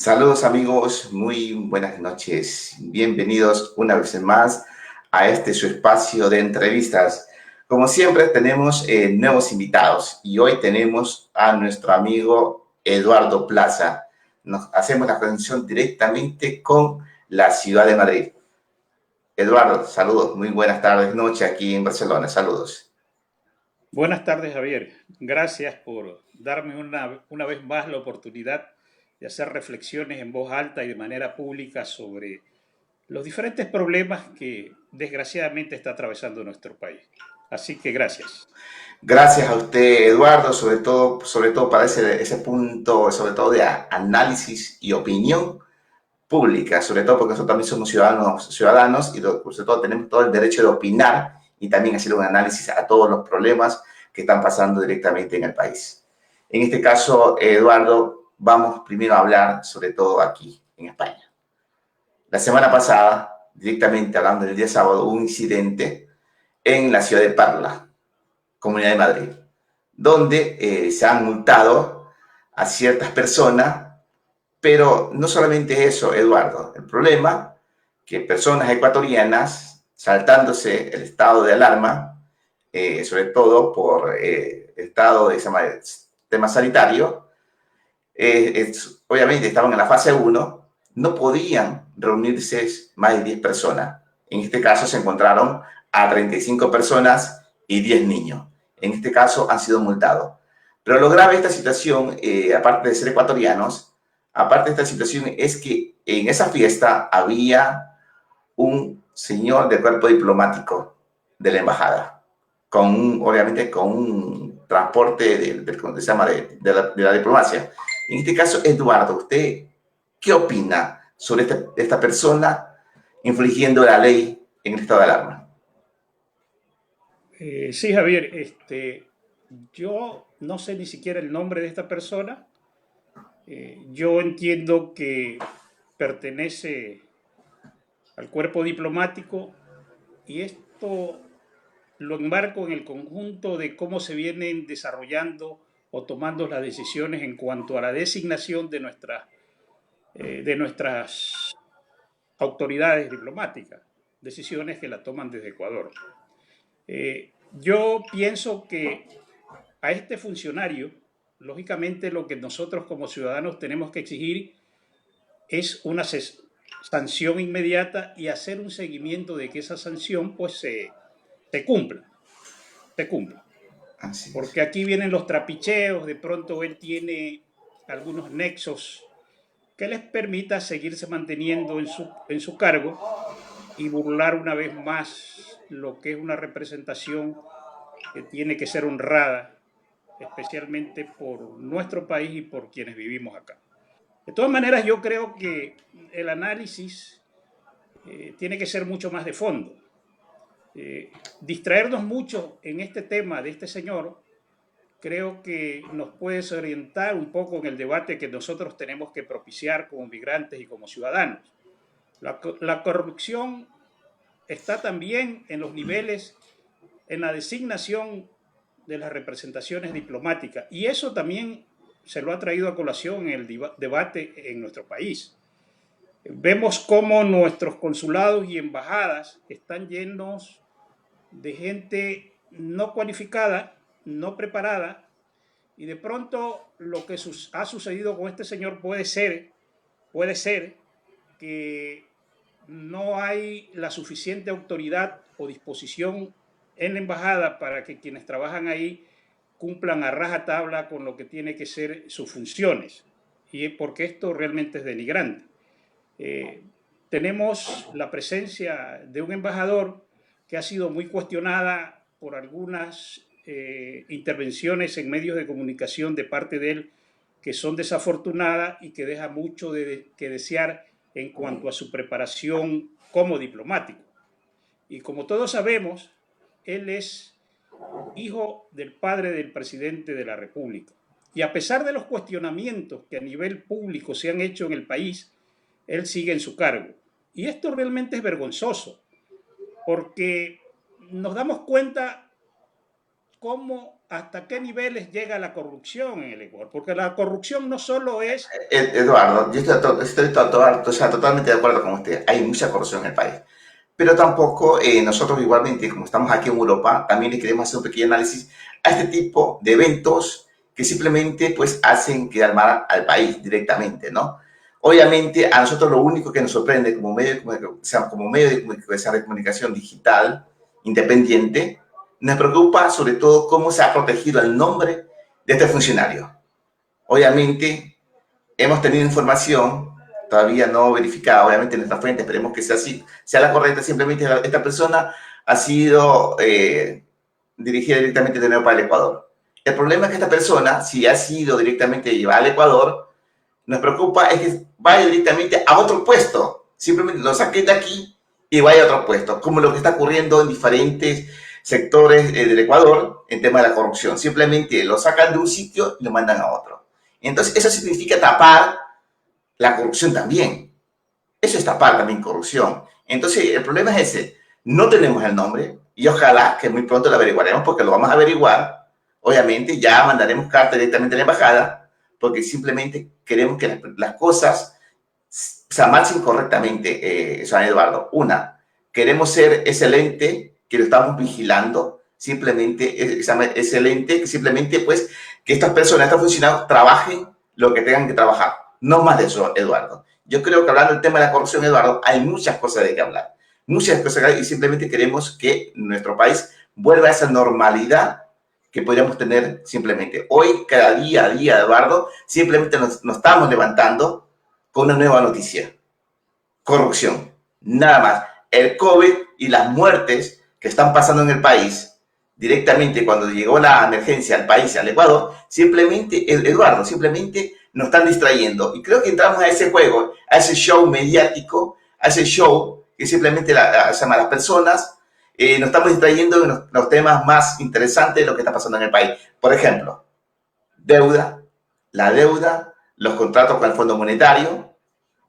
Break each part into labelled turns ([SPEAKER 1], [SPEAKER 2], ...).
[SPEAKER 1] Saludos amigos, muy buenas noches. Bienvenidos una vez más a este su espacio de entrevistas. Como siempre tenemos nuevos invitados y hoy tenemos a nuestro amigo Eduardo Plaza. Nos hacemos la conexión directamente con la ciudad de Madrid. Eduardo, saludos, muy buenas tardes, noche aquí en Barcelona. Saludos.
[SPEAKER 2] Buenas tardes, Javier. Gracias por darme una vez más la oportunidad de hacer reflexiones en voz alta y de manera pública sobre los diferentes problemas que desgraciadamente está atravesando nuestro país. Así que gracias.
[SPEAKER 1] Gracias a usted, Eduardo, sobre todo para ese punto, sobre todo de análisis y opinión pública, sobre todo porque nosotros también somos ciudadanos y sobre todo tenemos todo el derecho de opinar y también hacer un análisis a todos los problemas que están pasando directamente en el país. En este caso, Eduardo, vamos primero a hablar sobre todo aquí en España. La semana pasada, directamente hablando del día sábado, hubo un incidente en la ciudad de Parla, Comunidad de Madrid, donde se han multado a ciertas personas, pero no solamente eso, Eduardo. El problema que personas ecuatorianas, saltándose el estado de alarma, sobre todo por estado de tema sanitario, obviamente estaban en la fase 1, no podían reunirse más de 10 personas. En este caso se encontraron a 35 personas y 10 niños. En este caso han sido multados. Pero lo grave de esta situación, aparte de ser ecuatorianos, aparte de esta situación es que en esa fiesta había un señor de cuerpo diplomático de la embajada, obviamente con un transporte de la diplomacia. En este caso, Eduardo, ¿usted qué opina sobre esta persona infringiendo la ley en el estado de alarma?
[SPEAKER 2] Sí, Javier, yo no sé ni siquiera el nombre de esta persona. Yo entiendo que pertenece al cuerpo diplomático y esto lo enmarco en el conjunto de cómo se vienen desarrollando o tomando las decisiones en cuanto a la designación de nuestras autoridades diplomáticas, decisiones que la toman desde Ecuador. Yo pienso que a este funcionario, lógicamente lo que nosotros como ciudadanos tenemos que exigir es una sanción inmediata y hacer un seguimiento de que esa sanción pues se cumpla, se cumpla.
[SPEAKER 1] Así es.
[SPEAKER 2] Porque aquí vienen los trapicheos, de pronto él tiene algunos nexos que les permita seguirse manteniendo en su cargo y burlar una vez más lo que es una representación que tiene que ser honrada, especialmente por nuestro país y por quienes vivimos acá. De todas maneras, yo creo que el análisis tiene que ser mucho más de fondo. Distraernos mucho en este tema de este señor creo que nos puede orientar un poco en el debate que nosotros tenemos que propiciar como migrantes y como ciudadanos. La corrupción está también en los niveles, en la designación de las representaciones diplomáticas. Y eso también se lo ha traído a colación en el debate en nuestro país. Vemos cómo nuestros consulados y embajadas están llenos de gente no cualificada, no preparada, y de pronto lo que ha sucedido con este señor puede ser que no hay la suficiente autoridad o disposición en la embajada para que quienes trabajan ahí cumplan a rajatabla con lo que tiene que ser sus funciones. Y porque esto realmente es denigrante. Tenemos la presencia de un embajador que ha sido muy cuestionada por algunas intervenciones en medios de comunicación de parte de él que son desafortunadas y que deja mucho que desear en cuanto a su preparación como diplomático. Y como todos sabemos, él es hijo del padre del presidente de la República. Y a pesar de los cuestionamientos que a nivel público se han hecho en el país, él sigue en su cargo. Y esto realmente es vergonzoso, porque nos damos cuenta hasta qué niveles llega la corrupción en el Ecuador, porque la corrupción no solo es...
[SPEAKER 1] Eduardo, yo o sea, totalmente de acuerdo con usted. Hay mucha corrupción en el país. Pero tampoco nosotros igualmente, como estamos aquí en Europa, también le queremos hacer un pequeño análisis a este tipo de eventos que simplemente pues hacen quedar mal al país directamente, ¿no? Obviamente a nosotros lo único que nos sorprende como medio de comunicación digital independiente, nos preocupa sobre todo cómo se ha protegido el nombre de este funcionario. Obviamente hemos tenido información todavía no verificada, obviamente en nuestra fuente, esperemos que sea así, sea la correcta, simplemente esta persona ha sido dirigida directamente de nuevo para el Ecuador. El problema es que esta persona, si ha sido directamente llevada al Ecuador, nos preocupa es que vaya directamente a otro puesto, simplemente lo saquen de aquí y vaya a otro puesto, como lo que está ocurriendo en diferentes sectores del Ecuador en tema de la corrupción. Simplemente lo sacan de un sitio y lo mandan a otro. Entonces, eso significa tapar la corrupción también. Eso es tapar también corrupción. Entonces, el problema es ese. No tenemos el nombre y ojalá que muy pronto lo averiguaremos porque lo vamos a averiguar. Obviamente, ya mandaremos carta directamente a la embajada porque simplemente queremos que las cosas se marchen correctamente, San Eduardo. Una, queremos ser excelente, que lo estamos vigilando, simplemente excelente, que simplemente pues que estas personas, estos funcionarios trabajen lo que tengan que trabajar. No más de eso, Eduardo. Yo creo que hablando del tema de la corrupción, Eduardo, hay muchas cosas de que hablar. Muchas cosas y simplemente queremos que nuestro país vuelva a esa normalidad que podríamos tener simplemente. Hoy, cada día a día, Eduardo, simplemente nos estamos levantando con una nueva noticia. Corrupción. Nada más. El COVID y las muertes que están pasando en el país directamente cuando llegó la emergencia al país, al Ecuador, simplemente, Eduardo, simplemente nos están distrayendo. Y creo que entramos a ese juego, a ese show mediático, a ese show que simplemente las personas nos estamos distrayendo en los temas más interesantes de lo que está pasando en el país. Por ejemplo, deuda, la deuda, los contratos con el Fondo Monetario,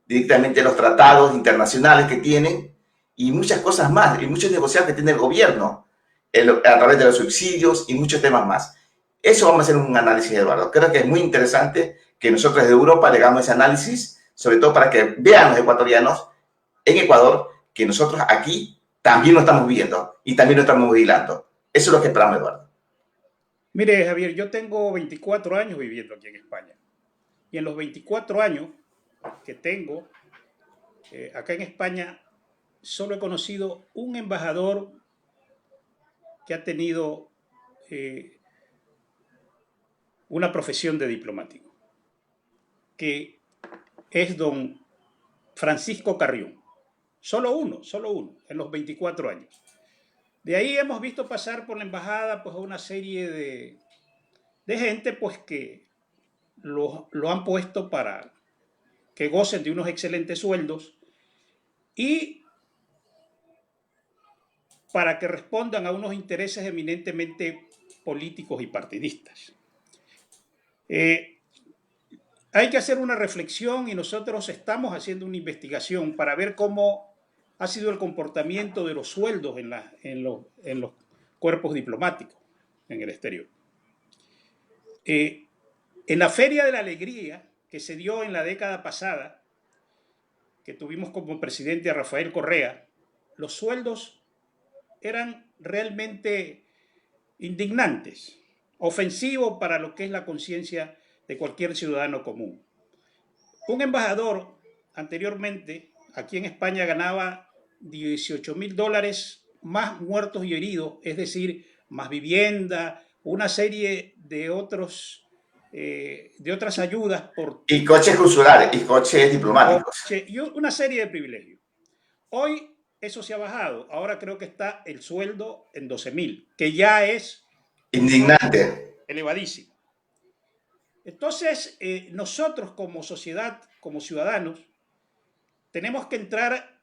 [SPEAKER 1] directamente los tratados internacionales que tienen y muchas cosas más, y muchos negociados que tiene el gobierno a través de los subsidios y muchos temas más. Eso vamos a hacer un análisis, Eduardo. Creo que es muy interesante que nosotros desde Europa le hagamos ese análisis, sobre todo para que vean los ecuatorianos en Ecuador que nosotros aquí también lo estamos viendo y también lo estamos vigilando. Eso es lo que esperamos, Eduardo.
[SPEAKER 2] Mire, Javier, yo tengo 24 años viviendo aquí en España. Y en los 24 años que tengo acá en España, solo he conocido un embajador que ha tenido una profesión de diplomático, que es don Francisco Carrión. Solo uno, en los 24 años. De ahí hemos visto pasar por la embajada pues, a una serie de gente pues, que lo han puesto para que gocen de unos excelentes sueldos y para que respondan a unos intereses eminentemente políticos y partidistas. Hay que hacer una reflexión y nosotros estamos haciendo una investigación para ver cómo ha sido el comportamiento de los sueldos en los cuerpos diplomáticos en el exterior. En la Feria de la Alegría que se dio en la década pasada, que tuvimos como presidente a Rafael Correa, los sueldos eran realmente indignantes, ofensivos para lo que es la conciencia de cualquier ciudadano común. Un embajador anteriormente aquí en España ganaba $18,000 más muertos y heridos, es decir, más vivienda, una serie de otras ayudas
[SPEAKER 1] y coches consulares y coches diplomáticos.
[SPEAKER 2] Y una serie de privilegios. Hoy eso se ha bajado. Ahora creo que está el sueldo en 12,000, que ya es
[SPEAKER 1] indignante,
[SPEAKER 2] elevadísimo. Entonces, nosotros como sociedad, como ciudadanos, tenemos que entrar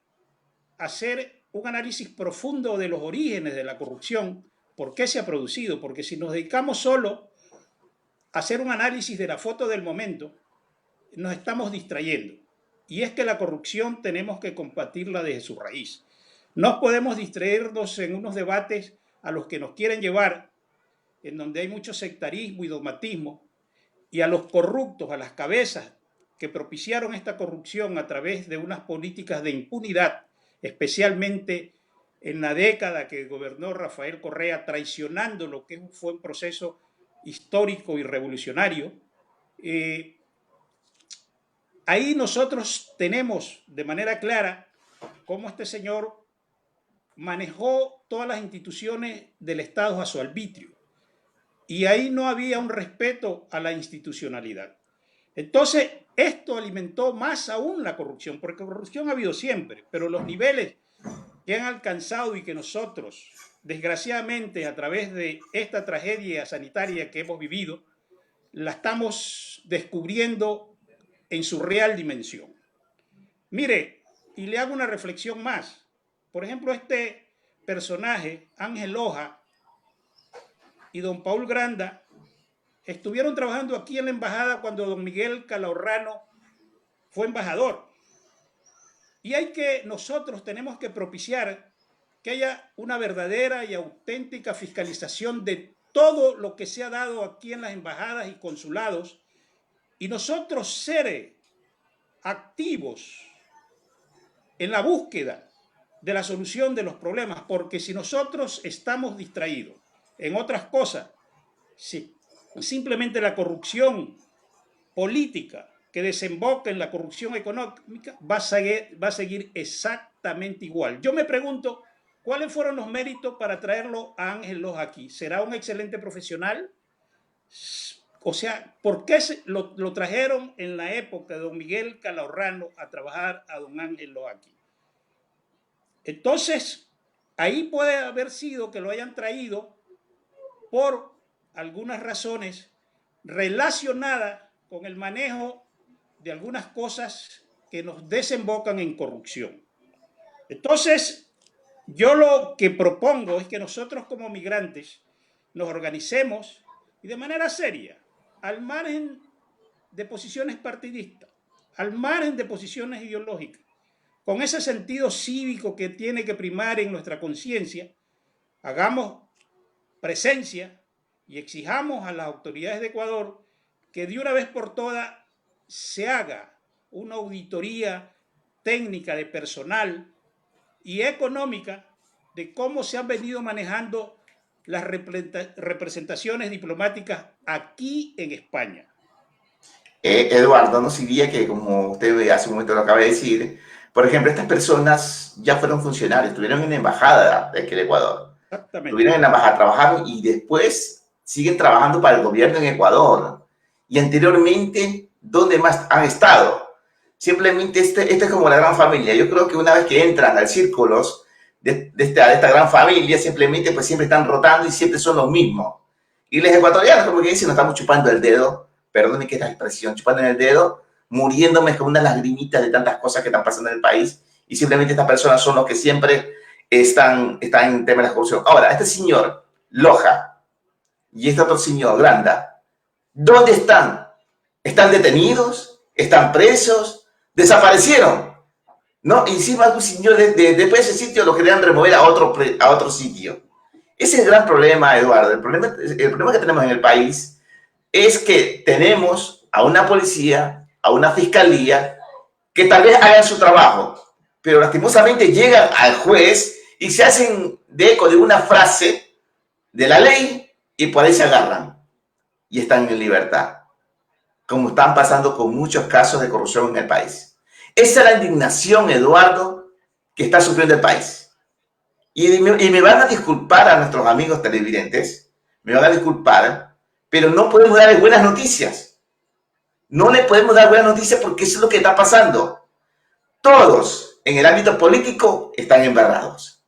[SPEAKER 2] a hacer un análisis profundo de los orígenes de la corrupción, por qué se ha producido, porque si nos dedicamos solo a hacer un análisis de la foto del momento, nos estamos distrayendo. Y es que la corrupción tenemos que combatirla desde su raíz. No podemos distraernos en unos debates a los que nos quieren llevar en donde hay mucho sectarismo y dogmatismo, y a los corruptos, a las cabezas que propiciaron esta corrupción a través de unas políticas de impunidad, especialmente en la década que gobernó Rafael Correa, traicionando lo que fue un proceso histórico y revolucionario. Ahí nosotros tenemos de manera clara cómo este señor manejó todas las instituciones del Estado a su arbitrio. Y ahí no había un respeto a la institucionalidad. Entonces, esto alimentó más aún la corrupción, porque corrupción ha habido siempre, pero los niveles que han alcanzado y que nosotros, desgraciadamente, a través de esta tragedia sanitaria que hemos vivido, la estamos descubriendo en su real dimensión. Mire, y le hago una reflexión más. Por ejemplo, este personaje, Ángel Loja y don Paul Granda, estuvieron trabajando aquí en la embajada cuando don Miguel Calahorrano fue embajador. Y nosotros tenemos que propiciar que haya una verdadera y auténtica fiscalización de todo lo que se ha dado aquí en las embajadas y consulados, y nosotros ser activos en la búsqueda de la solución de los problemas, porque si nosotros estamos distraídos en otras cosas, si simplemente la corrupción política que desemboca en la corrupción económica va a seguir exactamente igual. Yo me pregunto, ¿cuáles fueron los méritos para traerlo a Ángel Loja aquí? ¿Será un excelente profesional? O sea, ¿por qué lo trajeron en la época de don Miguel Calahorrano a trabajar a don Ángel Loja aquí? Entonces, ahí puede haber sido que lo hayan traído por algunas razones relacionadas con el manejo de algunas cosas que nos desembocan en corrupción. Entonces, yo lo que propongo es que nosotros como migrantes nos organicemos y de manera seria, al margen de posiciones partidistas, al margen de posiciones ideológicas, con ese sentido cívico que tiene que primar en nuestra conciencia, hagamos presencia y exijamos a las autoridades de Ecuador que de una vez por todas se haga una auditoría técnica de personal y económica de cómo se han venido manejando las representaciones diplomáticas aquí en España.
[SPEAKER 1] Eduardo, no diría que, como usted hace un momento lo acaba de decir, por ejemplo, estas personas ya fueron funcionarios, estuvieron en la embajada de aquí de Ecuador,
[SPEAKER 2] Exactamente.
[SPEAKER 1] estuvieron en la embajada, trabajaron y después siguen trabajando para el gobierno en Ecuador. Y anteriormente, ¿dónde más han estado? Simplemente este es como la gran familia. Yo creo que una vez que entran al círculos de esta gran familia, simplemente pues siempre están rotando y siempre son los mismos. Y los ecuatorianos, como que dicen, nos estamos chupando el dedo, perdone que esta expresión, chupando en el dedo, muriéndome con una lagrimita de tantas cosas que están pasando en el país, y simplemente estas personas son los que siempre están en tema de la corrupción. Ahora, este señor Loja y este otro señor Granda, ¿dónde están? ¿Están detenidos? ¿Están presos? ¿Desaparecieron? ¿No? Encima un señor después de ese sitio lo querían remover a otro sitio. Ese es el gran problema, Eduardo. El problema que tenemos en el país es que tenemos a una policía, a una fiscalía, que tal vez hagan su trabajo, pero lastimosamente llegan al juez y se hacen de eco de una frase de la ley y por ahí se agarran y están en libertad, como están pasando con muchos casos de corrupción en el país. Esa es la indignación, Eduardo, que está sufriendo el país. Y me van a disculpar a nuestros amigos televidentes, me van a disculpar, pero no podemos darles buenas noticias. No le podemos dar buenas noticias porque eso es lo que está pasando. Todos en el ámbito político están embarrados.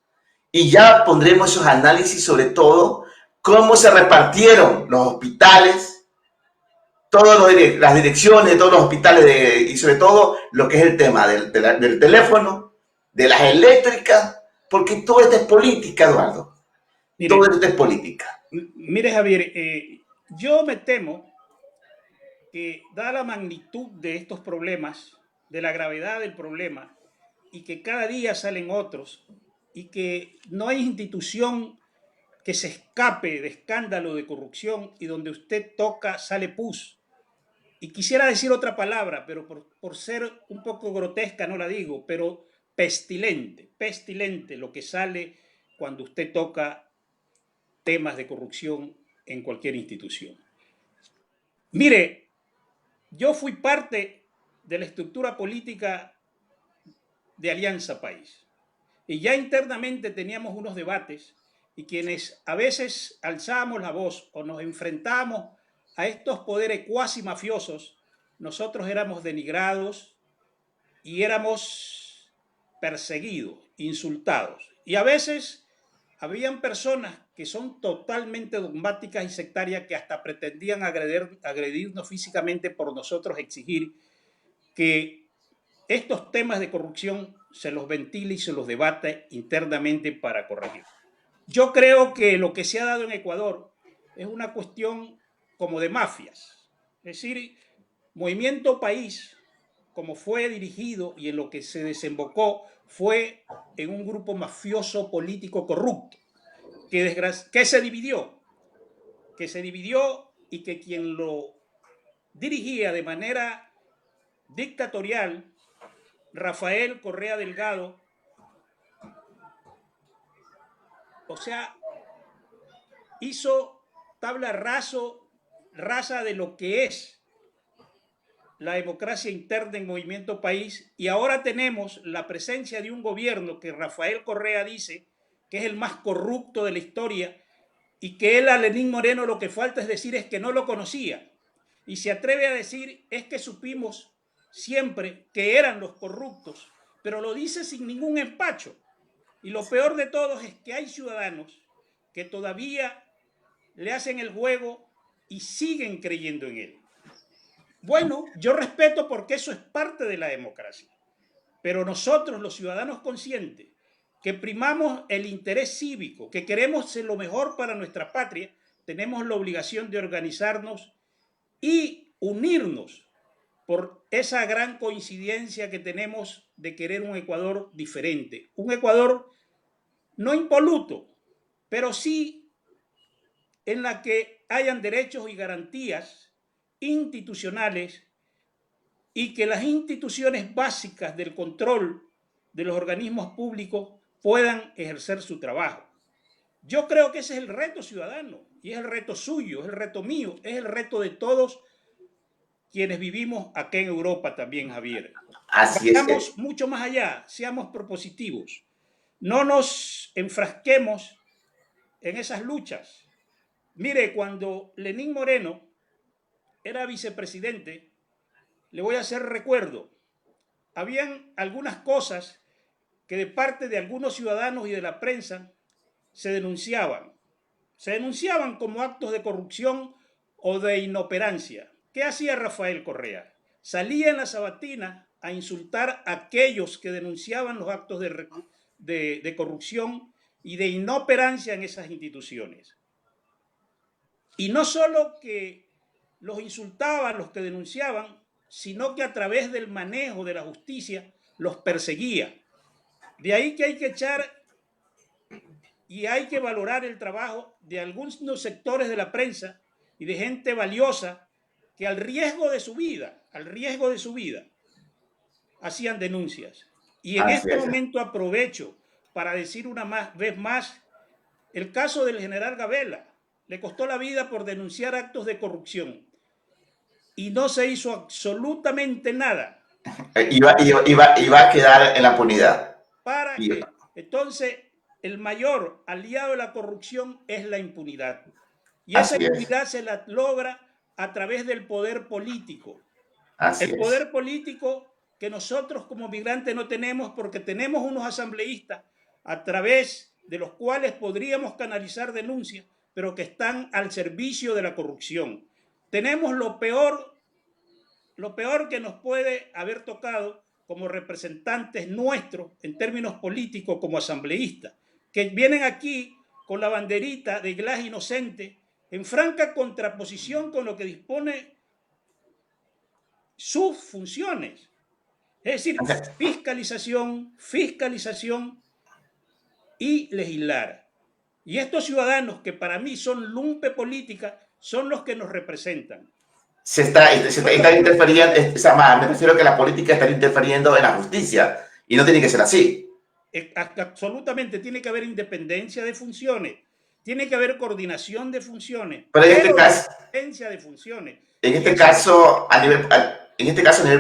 [SPEAKER 1] Y ya pondremos esos análisis sobre todo cómo se repartieron los hospitales, las direcciones de todos los hospitales y sobre todo lo que es el tema del teléfono, de las eléctricas, porque todo esto es política, Eduardo. Todo esto es política.
[SPEAKER 2] Mire, Javier, yo me temo que dada la magnitud de estos problemas, de la gravedad del problema, y que cada día salen otros, y que no hay institución que se escape de escándalo de corrupción y donde usted toca sale pus. Y quisiera decir otra palabra, pero por ser un poco grotesca no la digo, pero pestilente, pestilente lo que sale cuando usted toca temas de corrupción en cualquier institución. Mire, yo fui parte de la estructura política de Alianza País y ya internamente teníamos unos debates y quienes a veces alzábamos la voz o nos enfrentábamos a estos poderes cuasi mafiosos, nosotros éramos denigrados y éramos perseguidos, insultados. Y a veces habían personas que son totalmente dogmáticas y sectarias que hasta pretendían agredirnos físicamente por nosotros exigir que estos temas de corrupción se los ventile y se los debate internamente para corregir. Yo creo que lo que se ha dado en Ecuador es una cuestión como de mafias. Es decir, Movimiento País, como fue dirigido y en lo que se desembocó, fue en un grupo mafioso político corrupto, que se dividió y que quien lo dirigía de manera dictatorial, Rafael Correa Delgado, o sea, hizo tabla rasa de lo que es la democracia interna en Movimiento País, y ahora tenemos la presencia de un gobierno que Rafael Correa dice que es el más corrupto de la historia y que él a Lenín Moreno lo que falta es decir es que no lo conocía, y se atreve a decir es que supimos siempre que eran los corruptos, pero lo dice sin ningún empacho. Y lo peor de todo es que hay ciudadanos que todavía le hacen el juego y siguen creyendo en él. Bueno, yo respeto porque eso es parte de la democracia, pero nosotros, los ciudadanos conscientes, que primamos el interés cívico, que queremos ser lo mejor para nuestra patria, tenemos la obligación de organizarnos y unirnos por esa gran coincidencia que tenemos de querer un Ecuador diferente, un Ecuador no impoluto, pero sí en la que hayan derechos y garantías institucionales y que las instituciones básicas del control de los organismos públicos puedan ejercer su trabajo. Yo creo que ese es el reto ciudadano y es el reto suyo, es el reto mío, es el reto de todos quienes vivimos aquí en Europa también, Javier.
[SPEAKER 1] Así es.
[SPEAKER 2] Vayamos mucho más allá, seamos propositivos. No nos enfrasquemos en esas luchas. Mire, cuando Lenín Moreno era vicepresidente, le voy a hacer recuerdo, habían algunas cosas que de parte de algunos ciudadanos y de la prensa se denunciaban. Se denunciaban como actos de corrupción o de inoperancia. ¿Qué hacía Rafael Correa? Salía en la sabatina a insultar a aquellos que denunciaban los actos de corrupción y de inoperancia en esas instituciones. Y no solo que los insultaban, los que denunciaban, sino que a través del manejo de la justicia los perseguía. De ahí que hay que echar y hay que valorar el trabajo de algunos sectores de la prensa y de gente valiosa que al riesgo de su vida, hacían denuncias. Y en este momento aprovecho para decir vez más el caso del general Gabela. Le costó la vida por denunciar actos de corrupción y no se hizo absolutamente nada.
[SPEAKER 1] Iba a quedar en la impunidad.
[SPEAKER 2] ¿Para qué? Entonces, el mayor aliado de la corrupción es la impunidad. Y esa impunidad se la logra a través del poder político. El poder político que nosotros como migrantes no tenemos porque tenemos unos asambleístas a través de los cuales podríamos canalizar denuncias, pero que están al servicio de la corrupción. Tenemos lo peor que nos puede haber tocado como representantes nuestros en términos políticos como asambleístas, que vienen aquí con la banderita de Glass inocente en franca contraposición con lo que dispone sus funciones. Es decir, fiscalización y legislar. Y estos ciudadanos, que para mí son lumpe política, son los que nos representan.
[SPEAKER 1] Se está interfiriendo, me refiero a que la política está interfiriendo en la justicia, y no tiene que ser así.
[SPEAKER 2] Absolutamente, tiene que haber independencia de funciones, tiene que haber coordinación de funciones,
[SPEAKER 1] pero en este caso,
[SPEAKER 2] independencia de funciones.
[SPEAKER 1] En este caso, a nivel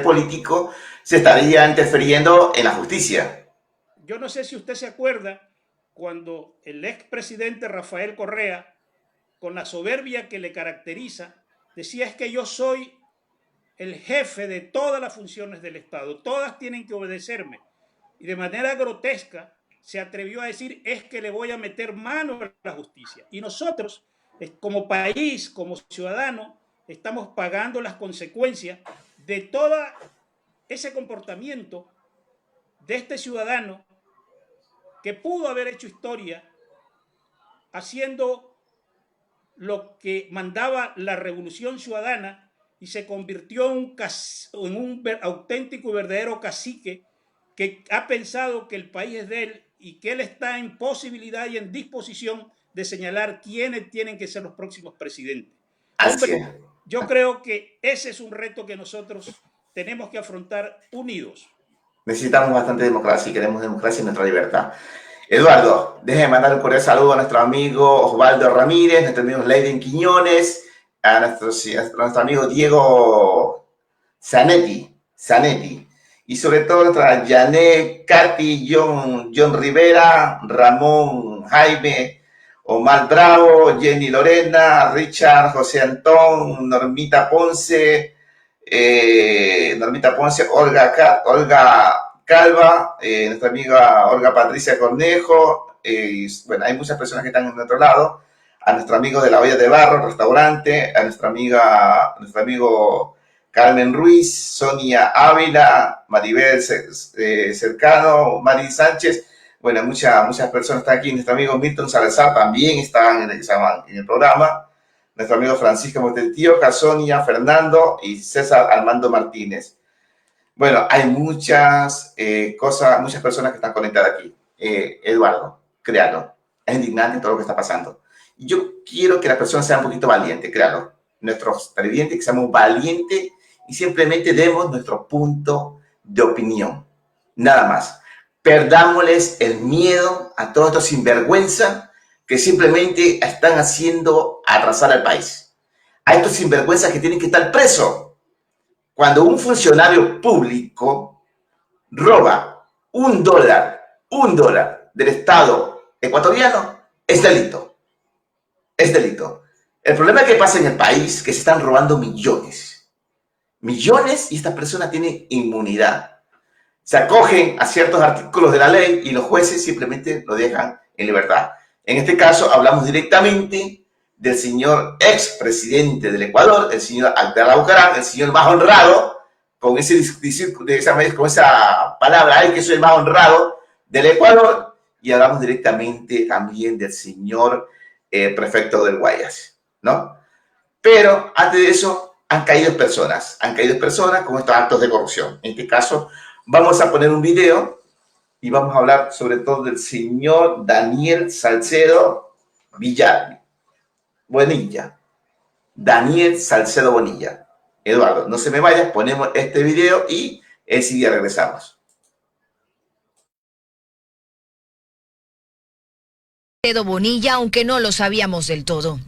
[SPEAKER 1] político, se estaría interfiriendo en la justicia.
[SPEAKER 2] Yo no sé si usted se acuerda cuando el expresidente Rafael Correa, con la soberbia que le caracteriza, decía: es que yo soy el jefe de todas las funciones del Estado, todas tienen que obedecerme. Y de manera grotesca se atrevió a decir: es que le voy a meter mano a la justicia. Y nosotros, como país, como ciudadanos, estamos pagando las consecuencias de todo ese comportamiento de este ciudadano que pudo haber hecho historia haciendo lo que mandaba la revolución ciudadana y se convirtió en un auténtico y verdadero cacique que ha pensado que el país es de él y que él está en posibilidad y en disposición de señalar quiénes tienen que ser los próximos presidentes. Hombre, yo creo que ese es un reto que nosotros tenemos que afrontar unidos.
[SPEAKER 1] Necesitamos bastante democracia y queremos democracia y nuestra libertad. Eduardo, déjeme mandar un cordial saludo a nuestro amigo Osvaldo Ramírez, a nuestro amigo Leiden Quiñones, a nuestro amigo Diego Zanetti, y sobre todo a nuestra Janet, Katy, John Rivera, Ramón, Jaime, Omar Bravo, Jenny Lorena, Richard, José Antón, Normita Ponce, Olga Calva, nuestra amiga Olga Patricia Cornejo, bueno, hay muchas personas que están en otro lado, a nuestro amigo de la Olla de Barro, restaurante, a nuestro amigo Carmen Ruiz, Sonia Ávila, Maribel Cercano, Mari Sánchez, bueno, muchas personas están aquí. Nuestro amigo Milton Salazar también está en el programa, nuestro amigo Francisco Montetío, Sonia, Fernando y César Armando Martínez. Bueno, hay muchas personas que están conectadas aquí. Eduardo, créalo, es indignante todo lo que está pasando. Yo quiero que las personas sean un poquito valientes, créalo. Nuestros televidentes, que seamos valientes y simplemente demos nuestro punto de opinión. Nada más. Perdámosles el miedo a todos estos sinvergüenzas que simplemente están haciendo atrasar al país. A estos sinvergüenzas que tienen que estar presos. Cuando un funcionario público roba $1 del Estado ecuatoriano, es delito. Es delito. El problema que pasa en el país es que se están robando millones. Millones, y estas personas tienen inmunidad. Se acogen a ciertos artículos de la ley y los jueces simplemente lo dejan en libertad. En este caso, hablamos directamente del señor expresidente del Ecuador, el señor Abdalá Bucaram, el señor más honrado, con esa palabra, ay, que soy el más honrado del Ecuador, y hablamos directamente también del señor prefecto del Guayas, ¿no? Pero antes de eso, han caído personas con estos actos de corrupción. En este caso, vamos a poner un video y vamos a hablar sobre todo del señor Daniel Salcedo Bonilla. Daniel Salcedo Bonilla. Eduardo, no se me vayas, ponemos este video y enseguida regresamos.
[SPEAKER 3] Salcedo Bonilla, aunque no lo sabíamos del todo.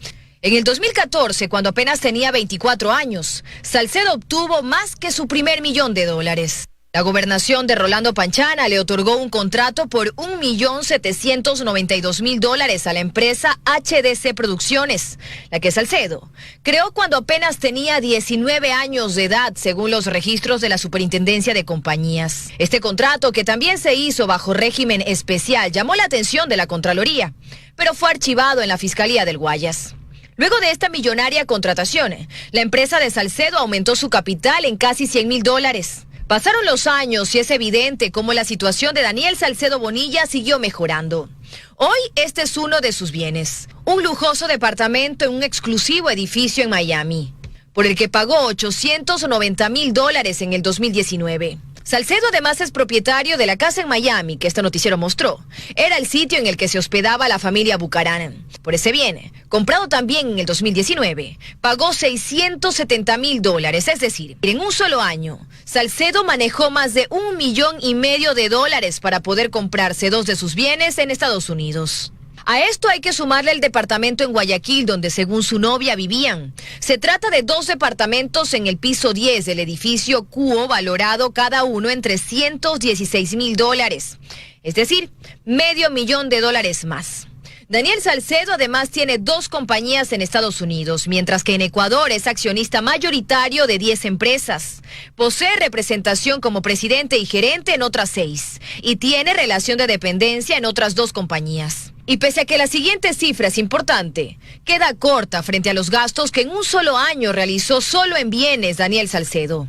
[SPEAKER 3] En el 2014, cuando apenas tenía 24 años, Salcedo obtuvo más que su primer $1.000.000. La gobernación de Rolando Panchana le otorgó un contrato por $1.792.000 a la empresa HDC Producciones, la que Salcedo creó cuando apenas tenía 19 años de edad, según los registros de la Superintendencia de Compañías. Este contrato, que también se hizo bajo régimen especial, llamó la atención de la Contraloría, pero fue archivado en la Fiscalía del Guayas. Luego de esta millonaria contratación, la empresa de Salcedo aumentó su capital en casi $100.000. Pasaron los años y es evidente cómo la situación de Daniel Salcedo Bonilla siguió mejorando. Hoy este es uno de sus bienes, un lujoso departamento en un exclusivo edificio en Miami, por el que pagó $890.000 en el 2019. Salcedo además es propietario de la casa en Miami, que este noticiero mostró. Era el sitio en el que se hospedaba la familia Bucaram. Por ese bien, comprado también en el 2019, pagó $670.000, es decir, en un solo año, Salcedo manejó más de $1,500,000 para poder comprarse 2 de sus bienes en Estados Unidos. A esto hay que sumarle el departamento en Guayaquil, donde según su novia vivían. Se trata de 2 departamentos en el piso 10 del edificio Cuo, valorado cada uno en $316.000. Es decir, $500,000 más. Daniel Salcedo además tiene 2 compañías en Estados Unidos, mientras que en Ecuador es accionista mayoritario de 10 empresas. Posee representación como presidente y gerente en otras 6 y tiene relación de dependencia en otras 2 compañías. Y pese a que la siguiente cifra es importante, queda corta frente a los gastos que en un solo año realizó solo en bienes Daniel Salcedo.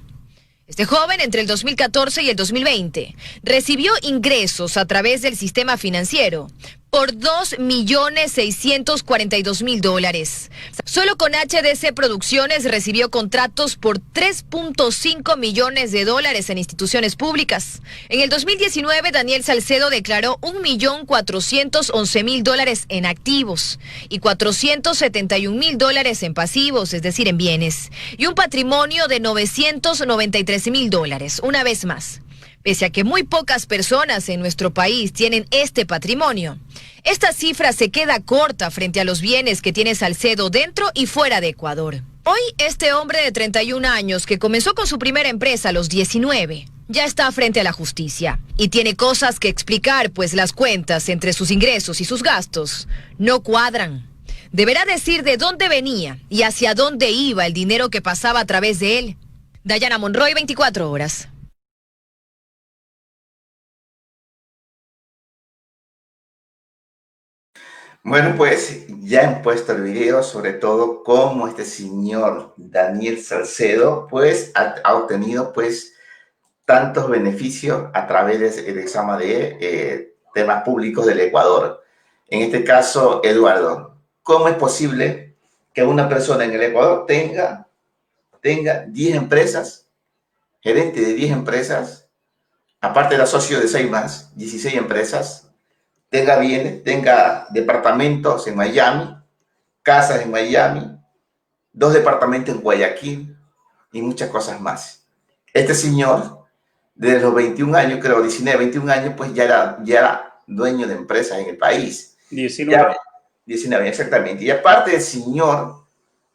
[SPEAKER 3] Este joven, entre el 2014 y el 2020, recibió ingresos a través del sistema financiero por $2,642,000. Solo con HDC Producciones recibió contratos por $3.5 millones en instituciones públicas. En el 2019, Daniel Salcedo declaró $1,411,000 en activos y $471,000 en pasivos, es decir, en bienes, y un patrimonio de $993,000. Una vez más, pese a que muy pocas personas en nuestro país tienen este patrimonio, esta cifra se queda corta frente a los bienes que tiene Salcedo dentro y fuera de Ecuador. Hoy, este hombre de 31 años, que comenzó con su primera empresa a los 19, ya está frente a la justicia y tiene cosas que explicar, pues las cuentas entre sus ingresos y sus gastos no cuadran. Deberá decir de dónde venía y hacia dónde iba el dinero que pasaba a través de él. Dayana Monroy, 24 horas.
[SPEAKER 1] Bueno, pues ya han puesto el video, sobre todo cómo este señor Daniel Salcedo, pues ha obtenido pues tantos beneficios a través del examen de temas públicos del Ecuador. En este caso, Eduardo, ¿cómo es posible que una persona en el Ecuador tenga 10 empresas, gerente de 10 empresas, aparte de socio de 6 más, 16 empresas, tenga bienes, tenga departamentos en Miami, casas en Miami, 2 departamentos en Guayaquil y muchas cosas más? Este señor, desde los 21 años, creo, 19, 21 años, pues ya era dueño de empresas en el país.
[SPEAKER 2] 19.
[SPEAKER 1] 19, exactamente. Y aparte del señor,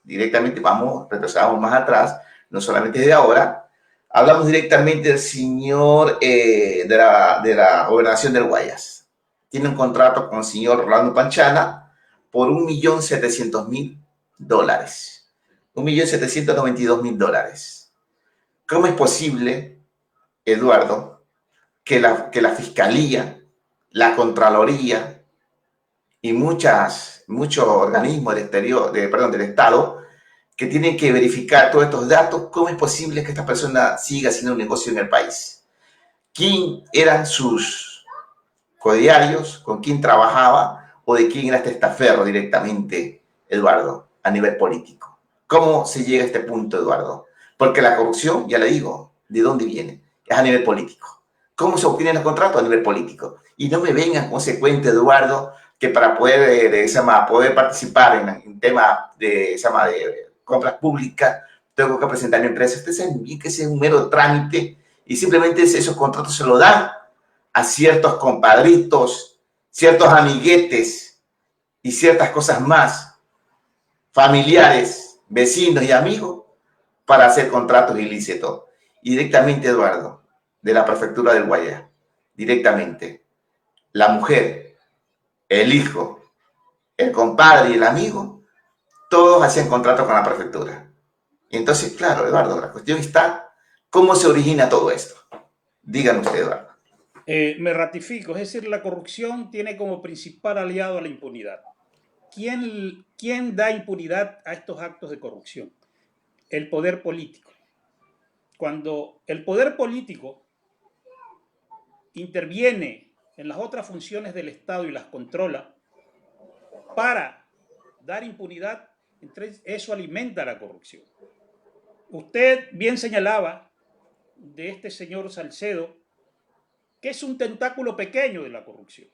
[SPEAKER 1] directamente retrocedamos más atrás, no solamente de ahora, hablamos directamente del señor de la gobernación del Guayas. Tiene un contrato con el señor Rolando Panchana por $1,700,000. $1,792,000. ¿Cómo es posible, Eduardo, que la Fiscalía, la Contraloría y muchos organismos del Estado que tienen que verificar todos estos datos, cómo es posible que esta persona siga haciendo un negocio en el país? ¿Quién eran sus codiarios, con quién trabajaba o de quién era este testaferro directamente, Eduardo, a nivel político? ¿Cómo se llega a este punto, Eduardo? Porque la corrupción, ya le digo, ¿de dónde viene? Es a nivel político. ¿Cómo se obtienen los contratos? A nivel político. Y no me vengan con ese cuento, Eduardo, que para poder participar en temas de compras públicas, tengo que presentar mi empresa. Ustedes saben bien que ese es un mero trámite y simplemente esos contratos se lo dan a ciertos compadritos, ciertos amiguetes y ciertas cosas más, familiares, vecinos y amigos, para hacer contratos ilícitos. Y directamente, Eduardo, de la prefectura del Guayas, directamente, la mujer, el hijo, el compadre y el amigo, todos hacían contratos con la prefectura. Y entonces, claro, Eduardo, la cuestión está, ¿cómo se origina todo esto? Díganme usted, Eduardo.
[SPEAKER 2] Me ratifico, es decir, la corrupción tiene como principal aliado a la impunidad. ¿Quién da impunidad a estos actos de corrupción? El poder político. Cuando el poder político interviene en las otras funciones del Estado y las controla para dar impunidad, entonces eso alimenta la corrupción. Usted bien señalaba de este señor Salcedo, que es un tentáculo pequeño de la corrupción,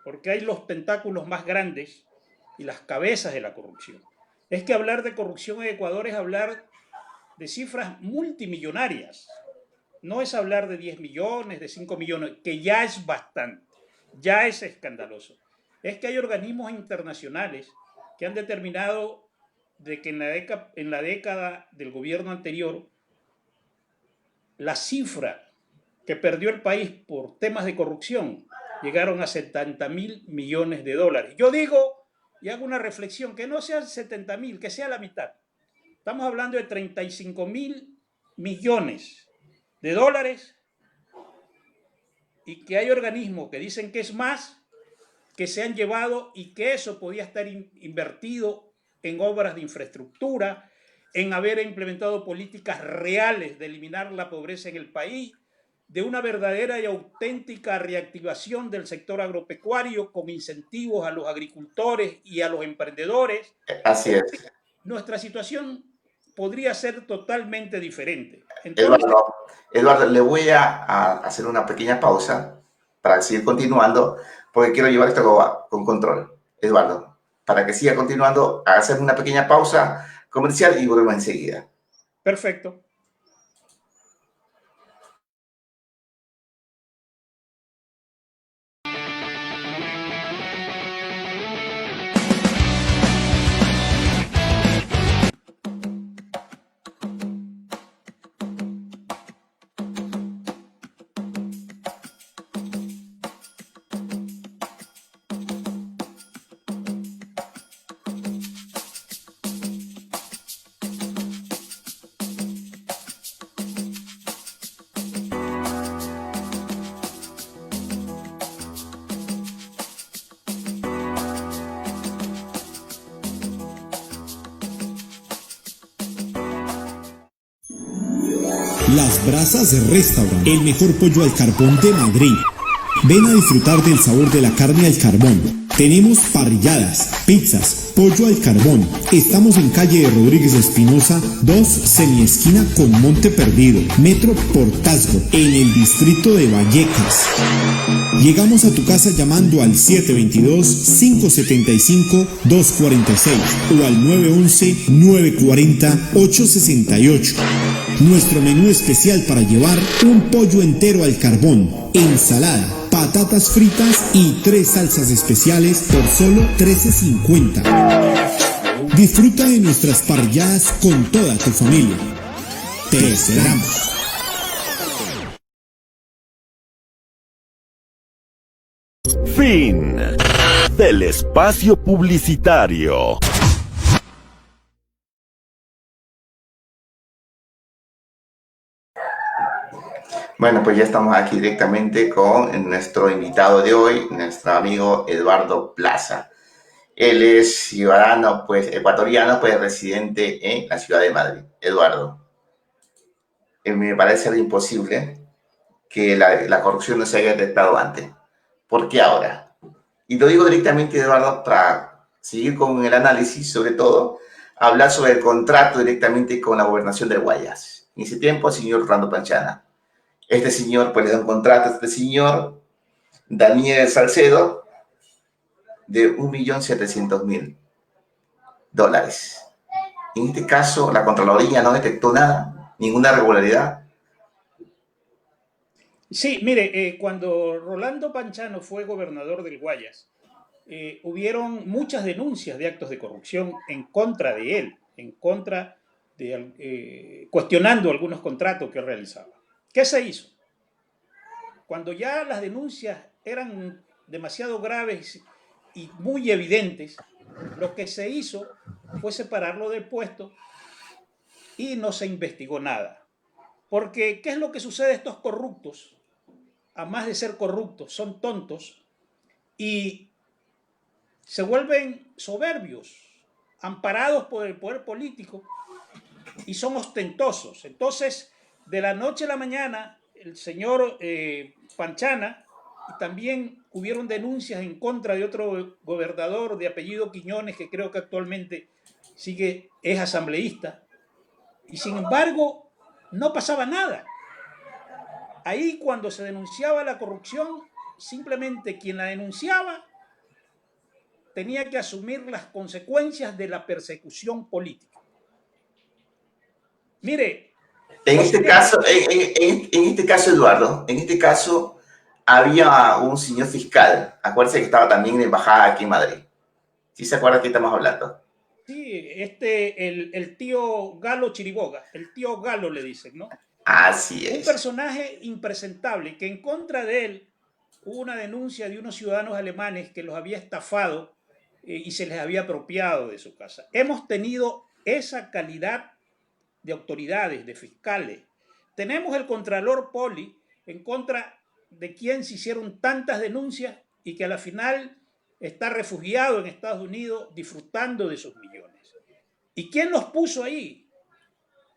[SPEAKER 2] porque hay los tentáculos más grandes y las cabezas de la corrupción. Es que hablar de corrupción en Ecuador es hablar de cifras multimillonarias. No es hablar de 10 millones, de 5 millones, que ya es bastante, ya es escandaloso. Es que hay organismos internacionales que han determinado de que en la década del gobierno anterior, la cifra que perdió el país por temas de corrupción llegaron a 70.000 millones de dólares. Yo digo, y hago una reflexión, que no sean 70.000, que sea la mitad. Estamos hablando de 35.000 millones de dólares, y que hay organismos que dicen que es más, que se han llevado, y que eso podía estar invertido en obras de infraestructura, en haber implementado políticas reales de eliminar la pobreza en el país, de una verdadera y auténtica reactivación del sector agropecuario con incentivos a los agricultores y a los emprendedores.
[SPEAKER 1] Así es.
[SPEAKER 2] Nuestra situación podría ser totalmente diferente.
[SPEAKER 1] Entonces, Eduardo, le voy a hacer una pequeña pausa para seguir continuando, porque quiero llevar esto con control. Eduardo, para que siga continuando, hacer una pequeña pausa comercial y volvemos enseguida.
[SPEAKER 2] Perfecto.
[SPEAKER 4] Las Brasas Restaurant, el mejor pollo al carbón de Madrid. Ven a disfrutar del sabor de la carne al carbón. Tenemos parrilladas, pizzas, pollo al carbón. Estamos en calle de Rodríguez Espinosa, 2, semiesquina con Monte Perdido, Metro Portazgo, en el distrito de Vallecas. Llegamos a tu casa llamando al 722-575-246 o al 911-940-868. Nuestro menú especial para llevar: un pollo entero al carbón, ensalada, patatas fritas y 3 salsas especiales por solo $13.50. Disfruta de nuestras parrilladas con toda tu familia. Te esperamos.
[SPEAKER 5] Fin del espacio publicitario.
[SPEAKER 1] Bueno, pues ya estamos aquí directamente con nuestro invitado de hoy, nuestro amigo Eduardo Plaza. Él es ciudadano, pues, ecuatoriano, pues, residente en la ciudad de Madrid. Eduardo, me parece imposible que la corrupción no se haya detectado antes. ¿Por qué ahora? Y lo digo directamente, Eduardo, para seguir con el análisis, sobre todo, hablar sobre el contrato directamente con la gobernación del Guayas. En ese tiempo, el señor Rolando Panchana. Este señor, pues, le da un contrato a este señor, Daniel Salcedo, de $1.700.000. En este caso, la Contraloría no detectó nada, ninguna irregularidad.
[SPEAKER 2] Sí, mire, cuando Rolando Panchano fue gobernador del Guayas, hubieron muchas denuncias de actos de corrupción en contra de él, en contra de cuestionando algunos contratos que realizaba. ¿Qué se hizo? Cuando ya las denuncias eran demasiado graves y muy evidentes, lo que se hizo fue separarlo del puesto y no se investigó nada. Porque, ¿qué es lo que sucede a estos corruptos? A más de ser corruptos, son tontos y se vuelven soberbios, amparados por el poder político, y son ostentosos. Entonces, de la noche a la mañana, el señor Panchana, y también hubieron denuncias en contra de otro gobernador de apellido Quiñones, que creo que actualmente es asambleísta, y sin embargo no pasaba nada. ahí cuando se denunciaba la corrupción, simplemente quien la denunciaba tenía que asumir las consecuencias de la persecución política. Mire,
[SPEAKER 1] En este caso, en este caso, Eduardo, en este caso había un señor fiscal, acuérdense que estaba también en la embajada aquí en Madrid. ¿Sí se acuerda de qué estamos hablando?
[SPEAKER 2] sí, el tío Galo Chiriboga, el tío Galo le dicen, ¿no?
[SPEAKER 1] Así
[SPEAKER 2] Un
[SPEAKER 1] es.
[SPEAKER 2] personaje impresentable, que en contra de él hubo una denuncia de unos ciudadanos alemanes que los había estafado y se les había apropiado de su casa. Hemos tenido esa calidad de autoridades, de fiscales. Tenemos el Contralor Poli en contra de quien se hicieron tantas denuncias y que a la final está refugiado en Estados Unidos disfrutando de sus millones. ¿Y quién los puso ahí?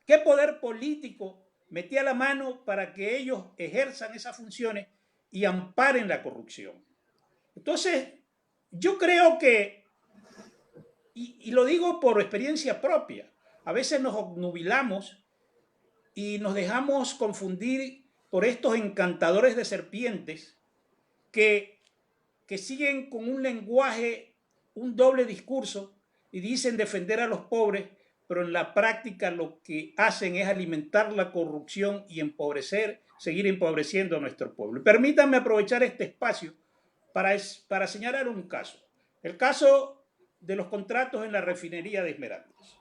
[SPEAKER 2] ¿Qué poder político metía la mano para que ellos ejerzan esas funciones y amparen la corrupción? Entonces, yo creo que, y lo digo por experiencia propia, a veces nos obnubilamos y nos dejamos confundir por estos encantadores de serpientes que siguen con un lenguaje, un doble discurso y dicen defender a los pobres, pero en la práctica lo que hacen es alimentar la corrupción y seguir empobreciendo a nuestro pueblo. Permítanme aprovechar este espacio para señalar un caso. El caso de los contratos en la refinería de Esmeraldas.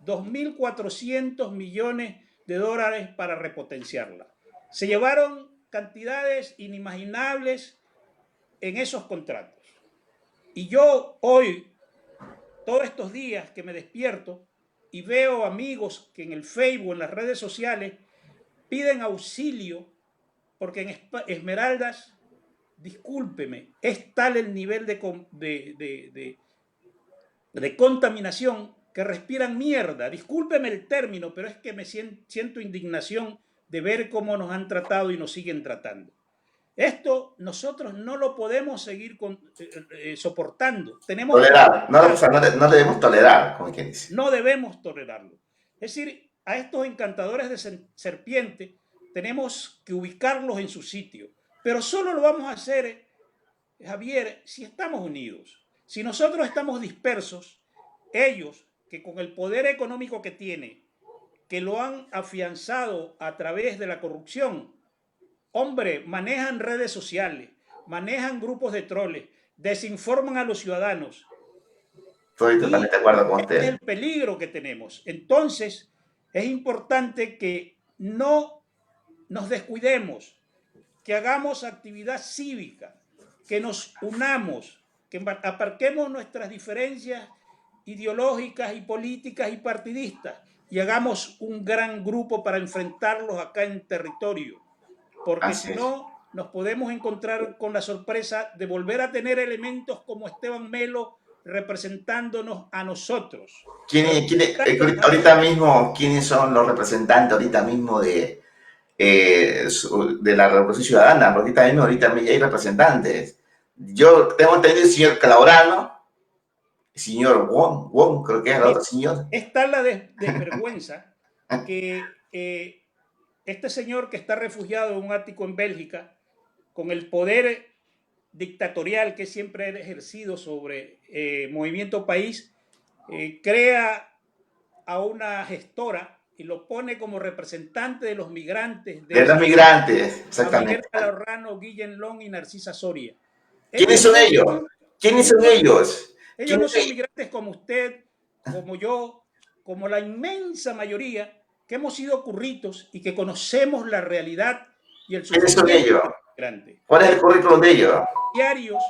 [SPEAKER 2] 2.400 millones de dólares para repotenciarla. Se llevaron cantidades inimaginables en esos contratos. Y yo hoy, todos estos días que me despierto y veo amigos que en el Facebook, en las redes sociales, piden auxilio porque en Esmeraldas, discúlpeme, es tal el nivel de contaminación que respiran mierda. Discúlpeme el término, pero es que me siento indignación de ver cómo nos han tratado y nos siguen tratando. Esto nosotros no lo podemos seguir soportando. Tenemos
[SPEAKER 1] tolerar, no debemos tolerar, como quien dice.
[SPEAKER 2] No debemos tolerarlo. Es decir, a estos encantadores de serpiente tenemos que ubicarlos en su sitio. Pero solo lo vamos a hacer, Javier, si estamos unidos. Si nosotros estamos dispersos, ellos, que con el poder económico que tienen, que lo han afianzado a través de la corrupción, hombre, manejan redes sociales, manejan grupos de troles, desinforman a los ciudadanos.
[SPEAKER 1] Estoy totalmente de acuerdo con usted.
[SPEAKER 2] Este es el peligro que tenemos. Entonces, es importante que no nos descuidemos, que hagamos actividad cívica, que nos unamos, que aparquemos nuestras diferencias ideológicas y políticas y partidistas y hagamos un gran grupo para enfrentarlos acá en territorio. Porque si no, nos podemos encontrar con la sorpresa de volver a tener elementos como Esteban Melo representándonos a nosotros.
[SPEAKER 1] Ahorita mismo, ¿quiénes son los representantes ahorita mismo de la Revolución Ciudadana? Ahorita mismo hay representantes. Yo tengo entendido el señor Calabrano, el señor Wong, creo que es el otro señor.
[SPEAKER 2] Es tal la desvergüenza que este señor que está refugiado en un ático en Bélgica, con el poder dictatorial que siempre ha ejercido sobre Movimiento País, crea a una gestora y lo pone como representante de los migrantes.
[SPEAKER 1] De los migrantes, exactamente.
[SPEAKER 2] Miguel Calorrano, Guillén Long y Narcisa Soria.
[SPEAKER 1] ¿Quiénes son ellos? ¿Quiénes son ellos?
[SPEAKER 2] Ellos no son migrantes como usted, como yo, como la inmensa mayoría que hemos sido curritos y que conocemos la realidad y el
[SPEAKER 1] sufrimiento. ¿Quiénes son ellos? ¿Cuál es el currículum de ellos?
[SPEAKER 2] Diarios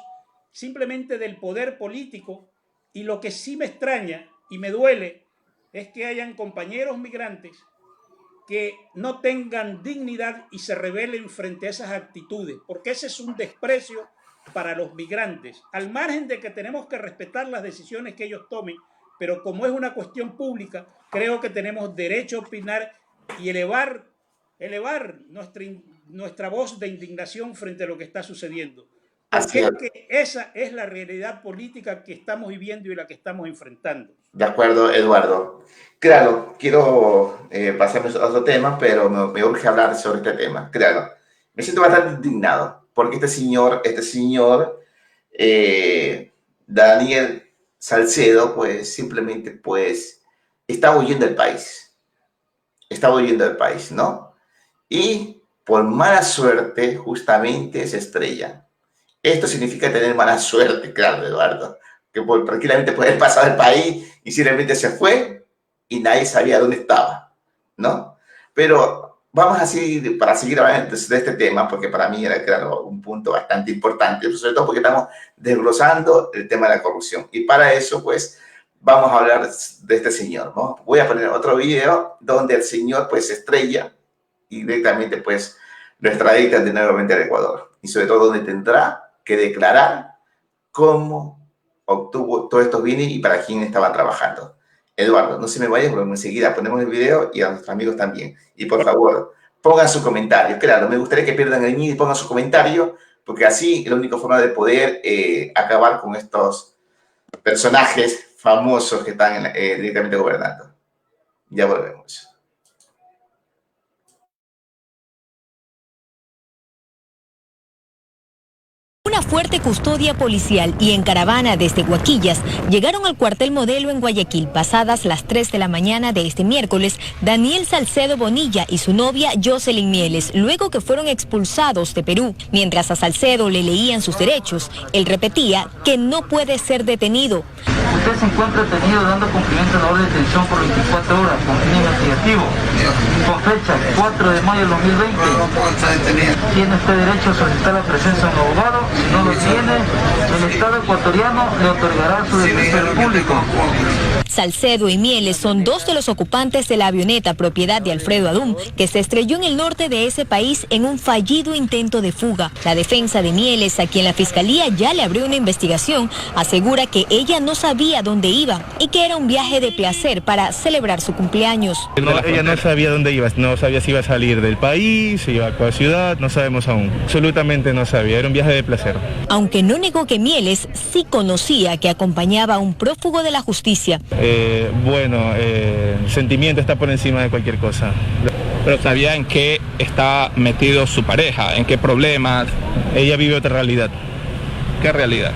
[SPEAKER 2] simplemente del poder político, y lo que sí me extraña y me duele es que hayan compañeros migrantes que no tengan dignidad y se rebelen frente a esas actitudes, porque ese es un desprecio para los migrantes, al margen de que tenemos que respetar las decisiones que ellos tomen, pero como es una cuestión pública, creo que tenemos derecho a opinar y elevar nuestra voz de indignación frente a lo que está sucediendo. Porque esa es la realidad política que estamos viviendo y la que estamos enfrentando.
[SPEAKER 1] De acuerdo, Eduardo. Claro, quiero pasarme a otro tema, pero me urge hablar sobre este tema. Claro, Me siento bastante indignado, porque este señor Daniel Salcedo, pues simplemente pues está huyendo del país. Está huyendo del país, ¿no? Y por mala suerte, justamente se estrella. Esto significa tener mala suerte, claro, Eduardo, que tranquilamente puede haber pasado el país y simplemente se fue y nadie sabía dónde estaba, ¿no? Pero vamos a seguir, para seguir hablando de este tema, porque para mí era, claro, un punto bastante importante, sobre todo porque estamos desglosando el tema de la corrupción. Y para eso, pues, vamos a hablar de este señor, ¿no? Voy a poner otro video donde el señor, pues, se estrella y directamente, pues, lo extraditan de nuevamente al Ecuador. Y sobre todo donde tendrá que declarar cómo obtuvo todos estos bienes y para quién estaban trabajando. Eduardo, no se me vaya porque enseguida ponemos el video y a nuestros amigos también. Y por favor, pongan su comentario. Claro, me gustaría que pierdan el miedo y pongan su comentario, porque así es la única forma de poder acabar con estos personajes famosos que están directamente gobernando. Ya volvemos.
[SPEAKER 3] Una fuerte custodia policial y en caravana desde Huaquillas llegaron al cuartel Modelo en Guayaquil pasadas las 3 de la mañana de este miércoles Daniel Salcedo Bonilla y su novia Jocelyn Mieles, luego que fueron expulsados de Perú. Mientras a Salcedo le leían sus derechos, él repetía que no puede ser detenido.
[SPEAKER 6] Usted se encuentra detenido dando cumplimiento a la orden de detención por 24 horas con fin investigativo, con fecha 4 de mayo del 2020. Tiene usted derecho a solicitar la presencia de un abogado. Si no lo tiene, el Estado ecuatoriano le otorgará su defensor público.
[SPEAKER 3] Salcedo y Mieles son dos de los ocupantes de la avioneta propiedad de Alfredo Adum, que se estrelló en el norte de ese país en un fallido intento de fuga. La defensa de Mieles, a quien la fiscalía ya le abrió una investigación, asegura que ella no sabía dónde iba y que era un viaje de placer para celebrar su cumpleaños.
[SPEAKER 7] No, ella no sabía dónde iba, no sabía si iba a salir del país, si iba a cuál ciudad, no sabemos aún. Absolutamente no sabía, era un viaje de placer.
[SPEAKER 3] Aunque no negó que Mieles sí conocía que acompañaba a un prófugo de la justicia.
[SPEAKER 7] El sentimiento está por encima de cualquier cosa.
[SPEAKER 8] Pero sabía en qué está metido su pareja, en qué problemas.
[SPEAKER 7] Ella vive otra realidad.
[SPEAKER 8] ¿Qué realidad?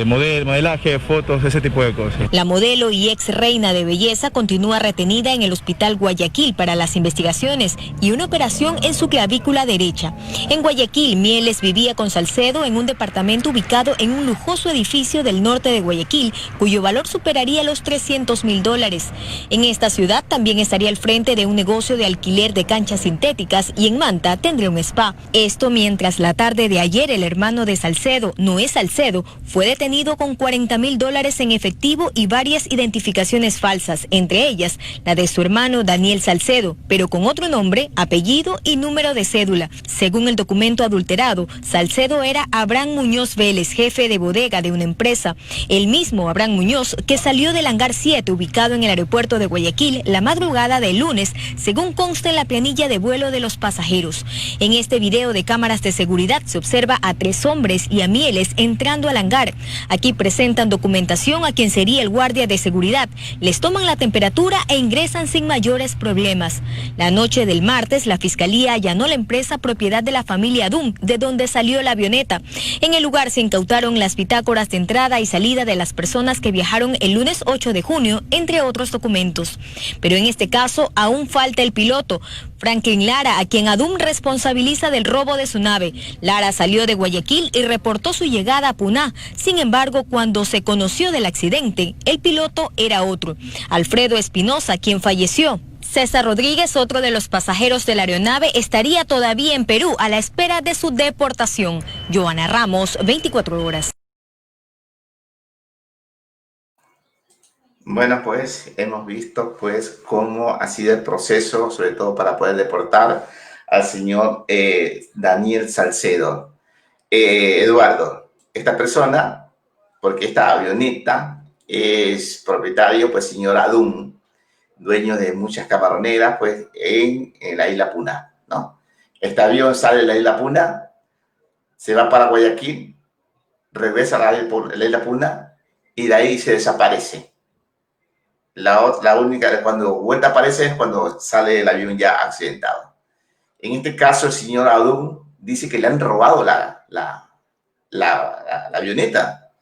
[SPEAKER 7] Modelaje, fotos, ese tipo de cosas.
[SPEAKER 3] La modelo y ex reina de belleza continúa retenida en el hospital Guayaquil para las investigaciones y una operación en su clavícula derecha. En Guayaquil, Mieles vivía con Salcedo en un departamento ubicado en un lujoso edificio del norte de Guayaquil, cuyo valor superaría los $300,000. En esta ciudad también estaría al frente de un negocio de alquiler de canchas sintéticas y en Manta tendría un spa. Esto mientras la tarde de ayer el hermano de Salcedo, Noé Salcedo, fue detenido con $40,000 en efectivo y varias identificaciones falsas, entre ellas la de su hermano Daniel Salcedo, pero con otro nombre, apellido y número de cédula. Según el documento adulterado, Salcedo era Abraham Muñoz Vélez, jefe de bodega de una empresa. El mismo Abraham Muñoz que salió del hangar 7 ubicado en el aeropuerto de Guayaquil la madrugada del lunes, según consta en la planilla de vuelo de los pasajeros. En este video de cámaras de seguridad se observa a 3 hombres y a Mieles entrando al hangar. Aquí presentan documentación a quien sería el guardia de seguridad, les toman la temperatura e ingresan sin mayores problemas. La noche del martes, la fiscalía allanó la empresa propiedad de la familia Adum, de donde salió la avioneta. En el lugar se incautaron las bitácoras de entrada y salida de las personas que viajaron el lunes 8 de junio, entre otros documentos. Pero en este caso aún falta el piloto, Franklin Lara, a quien Adum responsabiliza del robo de su nave. Lara salió de Guayaquil y reportó su llegada a Puná. Sin embargo, cuando se conoció del accidente, el piloto era otro, Alfredo Espinosa, quien falleció. César Rodríguez, otro de los pasajeros de la aeronave, estaría todavía en Perú a la espera de su deportación. Joana Ramos, 24 horas.
[SPEAKER 1] Bueno, pues hemos visto pues cómo ha sido el proceso, sobre todo para poder deportar al señor Daniel Salcedo. Eduardo, esta persona, porque esta avioneta es propietario, pues señor Adum, dueño de muchas camaroneras, pues en la isla Puna, ¿no? Este avión sale de la isla Puna, se va para Guayaquil, regresa a la isla Puna y de ahí se desaparece. La única, cuando vuelta aparece es cuando sale el avión ya accidentado. En este caso, el señor Adún dice que le han robado la avioneta.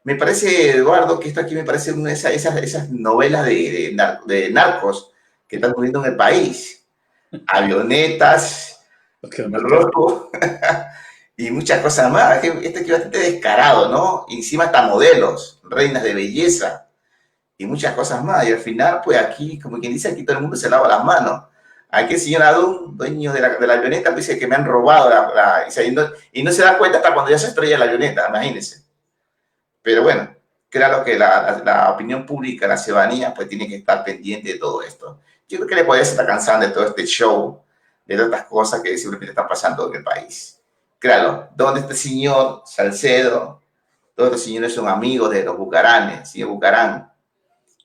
[SPEAKER 1] Me parece, Eduardo, que esto aquí me parece una de esas novelas de narcos que están ocurriendo en el país. Avionetas, robo y muchas cosas más. Este aquí es bastante descarado, ¿no? Y encima hasta modelos, reinas de belleza y muchas cosas más. Y al final, pues aquí, como quien dice, aquí todo el mundo se lava las manos. Aquí el señor Adún, dueño de la avioneta, dice que me han robado y no se da cuenta hasta cuando ya se estrella la avioneta, imagínense. Pero bueno, claro que la opinión pública, la ciudadanía, pues tiene que estar pendiente de todo esto. Yo creo que le puede estar cansando de todo este show, de todas estas cosas que simplemente están pasando en el país. Claro, ¿dónde está el señor Salcedo? Todos los señores son amigos de los Bucaranes, señor Bucarán.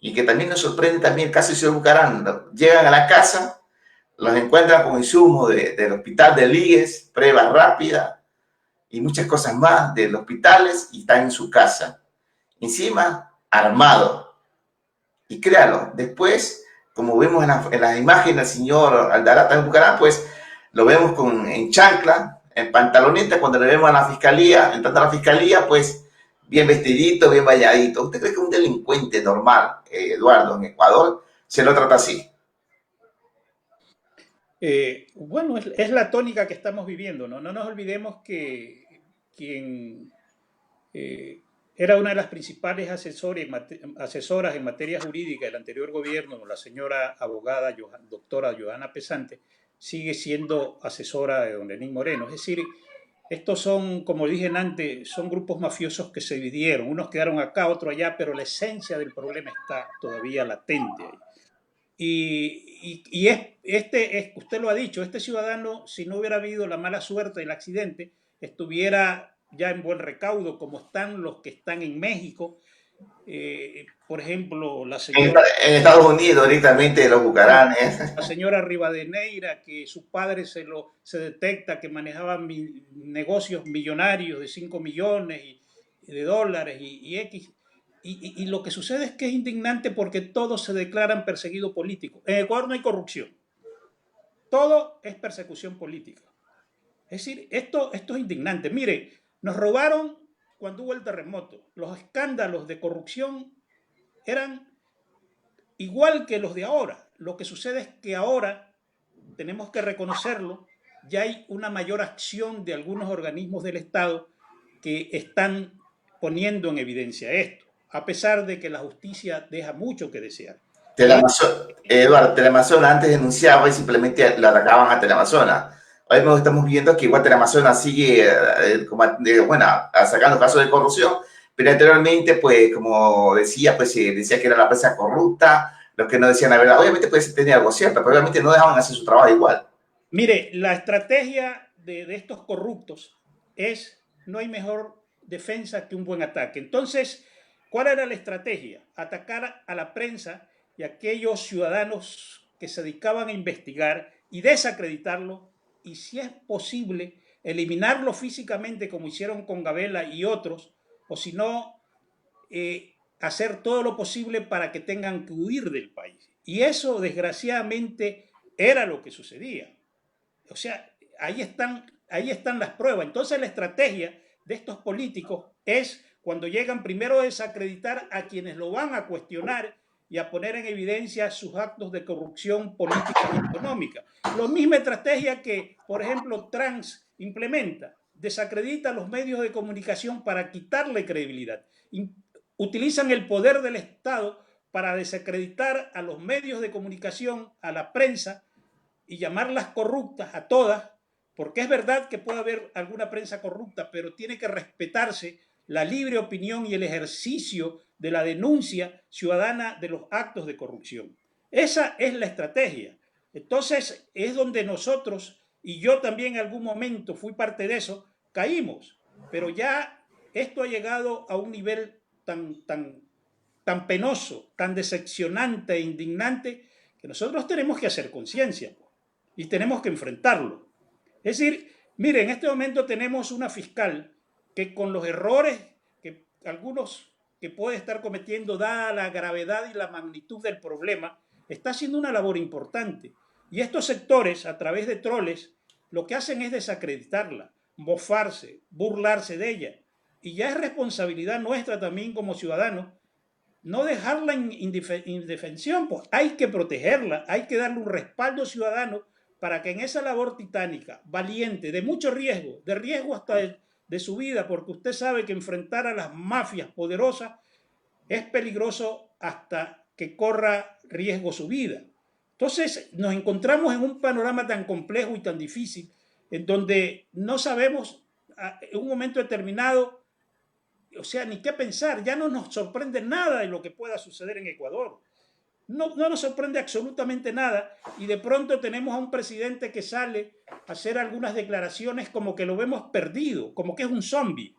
[SPEAKER 1] Y que también nos sorprende también el caso del señor Bucarán. Llegan a la casa, los encuentran con insumos del hospital de Ligues, pruebas rápidas y muchas cosas más del hospitales y están en su casa. Encima, armado. Y créalo, después, como vemos en las imágenes del señor Aldarata en Bucarán, pues lo vemos en chancla, en pantaloneta, cuando le vemos a la fiscalía, entrando a la fiscalía, pues bien vestidito, bien bañadito. ¿Usted cree que un delincuente normal, Eduardo, en Ecuador, se lo trata así?
[SPEAKER 2] Bueno, es la tónica que estamos viviendo, ¿no? No nos olvidemos que quien era una de las principales asesoras en materia jurídica del anterior gobierno, la señora abogada doctora Johanna Pesante, sigue siendo asesora de don Lenín Moreno. Es decir, estos son, como dije antes, son grupos mafiosos que se dividieron. Unos quedaron acá, otros allá, pero la esencia del problema está todavía latente ahí. Y usted lo ha dicho, este ciudadano, si no hubiera habido la mala suerte del accidente, estuviera ya en buen recaudo, como están los que están en México. Por ejemplo, la señora...
[SPEAKER 1] En Estados Unidos, directamente los Bucaranes.
[SPEAKER 2] La señora Rivadeneira, que su padre se detecta que manejaba negocios millonarios de 5 millones de dólares y X. Y lo que sucede es que es indignante porque todos se declaran perseguidos políticos. En Ecuador no hay corrupción. Todo es persecución política. Es decir, esto es indignante. Mire, nos robaron cuando hubo el terremoto. Los escándalos de corrupción eran igual que los de ahora. Lo que sucede es que ahora, tenemos que reconocerlo, ya hay una mayor acción de algunos organismos del Estado que están poniendo en evidencia esto, a pesar de que la justicia deja mucho que desear.
[SPEAKER 1] Eduardo, Teleamazonas antes denunciaba y simplemente la atacaban a Teleamazonas. Hoy estamos viendo que igual Teleamazonas sigue sacando casos de corrupción, pero anteriormente, pues, como decía, pues se decía que era la empresa corrupta, los que no decían la verdad. Obviamente puede tener algo cierto, pero obviamente no dejaban hacer su trabajo igual.
[SPEAKER 2] Mire, la estrategia de estos corruptos es: no hay mejor defensa que un buen ataque. Entonces, ¿cuál era la estrategia? Atacar a la prensa y a aquellos ciudadanos que se dedicaban a investigar y desacreditarlo, y si es posible, eliminarlo físicamente como hicieron con Gabela y otros, o si no, hacer todo lo posible para que tengan que huir del país. Y eso, desgraciadamente, era lo que sucedía. O sea, ahí están las pruebas. Entonces, la estrategia de estos políticos es, cuando llegan, primero desacreditar a quienes lo van a cuestionar y a poner en evidencia sus actos de corrupción política y económica. La misma estrategia que, por ejemplo, Trans implementa: desacredita a los medios de comunicación para quitarle credibilidad. Utilizan el poder del Estado para desacreditar a los medios de comunicación, a la prensa, y llamarlas corruptas a todas, porque es verdad que puede haber alguna prensa corrupta, pero tiene que respetarse la libre opinión y el ejercicio de la denuncia ciudadana de los actos de corrupción. Esa es la estrategia. Entonces, es donde nosotros, y yo también en algún momento fui parte de eso, caímos. Pero ya esto ha llegado a un nivel tan penoso, tan decepcionante e indignante, que nosotros tenemos que hacer conciencia y tenemos que enfrentarlo. Es decir, mire, en este momento tenemos una fiscal que, con los errores que algunos que puede estar cometiendo, dada la gravedad y la magnitud del problema, está haciendo una labor importante. Y estos sectores, a través de troles, lo que hacen es desacreditarla, mofarse, burlarse de ella. Y ya es responsabilidad nuestra también como ciudadanos no dejarla en indefensión, pues hay que protegerla, hay que darle un respaldo ciudadano para que en esa labor titánica, valiente, de mucho riesgo, de riesgo hasta de su vida, porque usted sabe que enfrentar a las mafias poderosas es peligroso hasta que corra riesgo su vida. Entonces nos encontramos en un panorama tan complejo y tan difícil, en donde no sabemos en un momento determinado, o sea, ni qué pensar. Ya no nos sorprende nada de lo que pueda suceder en Ecuador. No nos sorprende absolutamente nada, y de pronto tenemos a un presidente que sale a hacer algunas declaraciones como que lo vemos perdido, como que es un zombie.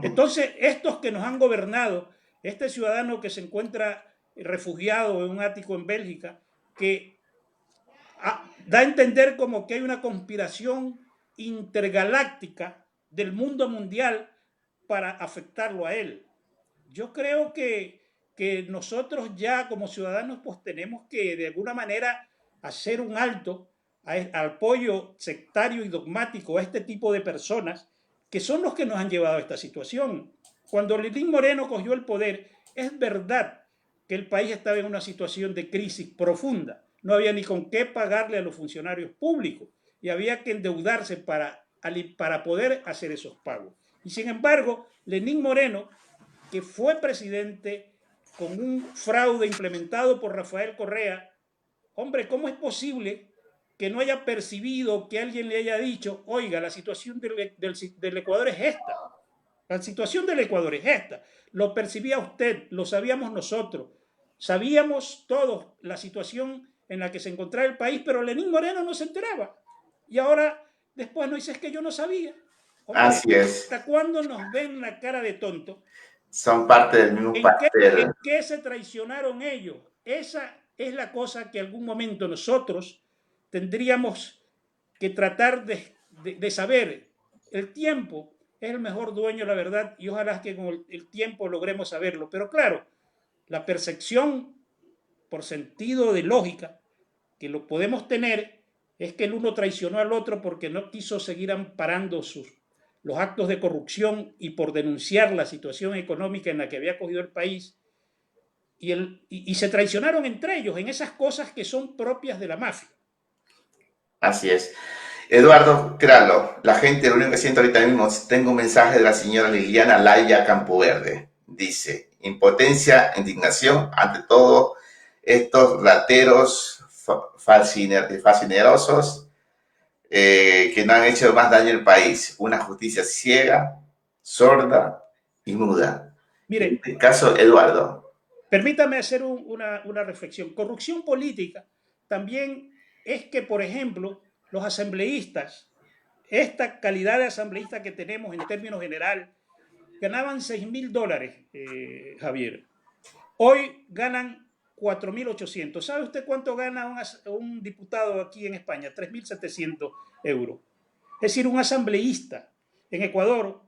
[SPEAKER 2] Entonces, estos que nos han gobernado, este ciudadano que se encuentra refugiado en un ático en Bélgica, que da a entender como que hay una conspiración intergaláctica del mundo mundial para afectarlo a él. Yo creo que nosotros ya como ciudadanos pues tenemos que de alguna manera hacer un alto al apoyo sectario y dogmático a este tipo de personas que son los que nos han llevado a esta situación. Cuando Lenín Moreno cogió el poder, es verdad que el país estaba en una situación de crisis profunda. No había ni con qué pagarle a los funcionarios públicos y había que endeudarse para poder hacer esos pagos. Y sin embargo, Lenín Moreno, que fue presidente con un fraude implementado por Rafael Correa, hombre, ¿cómo es posible que no haya percibido, que alguien le haya dicho, oiga, la situación del Ecuador es esta? La situación del Ecuador es esta. Lo percibía usted, lo sabíamos nosotros. Sabíamos todos la situación en la que se encontraba el país, pero Lenín Moreno no se enteraba. Y ahora, después nos dice, es que yo no sabía. Hombre,
[SPEAKER 1] así es.
[SPEAKER 2] ¿hasta cuándo nos ven la cara de tonto?
[SPEAKER 1] Son parte del mismo pastel.
[SPEAKER 2] ¿En qué se traicionaron ellos? Esa es la cosa que en algún momento nosotros tendríamos que tratar de saber. El tiempo es el mejor dueño, la verdad, y ojalá que con el tiempo logremos saberlo. Pero claro, la percepción por sentido de lógica que lo podemos tener es que el uno traicionó al otro porque no quiso seguir amparando los actos de corrupción y por denunciar la situación económica en la que había cogido el país, y se traicionaron entre ellos en esas cosas que son propias de la mafia.
[SPEAKER 1] Así es. Eduardo, créalo, la gente, lo único que siento ahorita mismo, tengo un mensaje de la señora Liliana Laya Campoverde. Dice, impotencia, indignación ante todo estos rateros fascinerosos que no han hecho más daño al país. Una justicia ciega, sorda y muda.
[SPEAKER 2] Mire,
[SPEAKER 1] en este caso, Eduardo.
[SPEAKER 2] Permítame hacer una reflexión. Corrupción política también es que, por ejemplo, los asambleístas, esta calidad de asambleísta que tenemos en términos general, ganaban $6,000, Javier. Hoy ganan 4.800. ¿Sabe usted cuánto gana un diputado aquí en España? 3.700 euros. Es decir, un asambleísta en Ecuador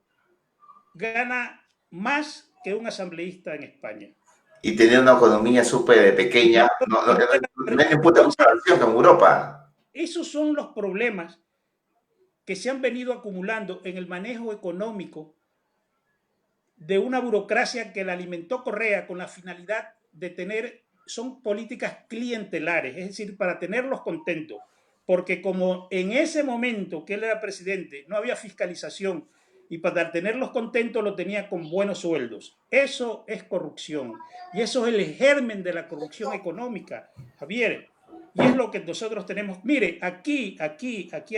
[SPEAKER 2] gana más que un asambleísta en España.
[SPEAKER 1] Y tener una economía súper pequeña, no hay puta comparación con Europa.
[SPEAKER 2] Esos son los problemas que se han venido acumulando en el manejo económico de una burocracia que la alimentó Correa con la finalidad de tener, son políticas clientelares, es decir, para tenerlos contentos, porque como en ese momento que él era presidente no había fiscalización y para tenerlos contentos lo tenía con buenos sueldos. Eso es corrupción y eso es el germen de la corrupción económica, Javier. Y es lo que nosotros tenemos. Mire, aquí a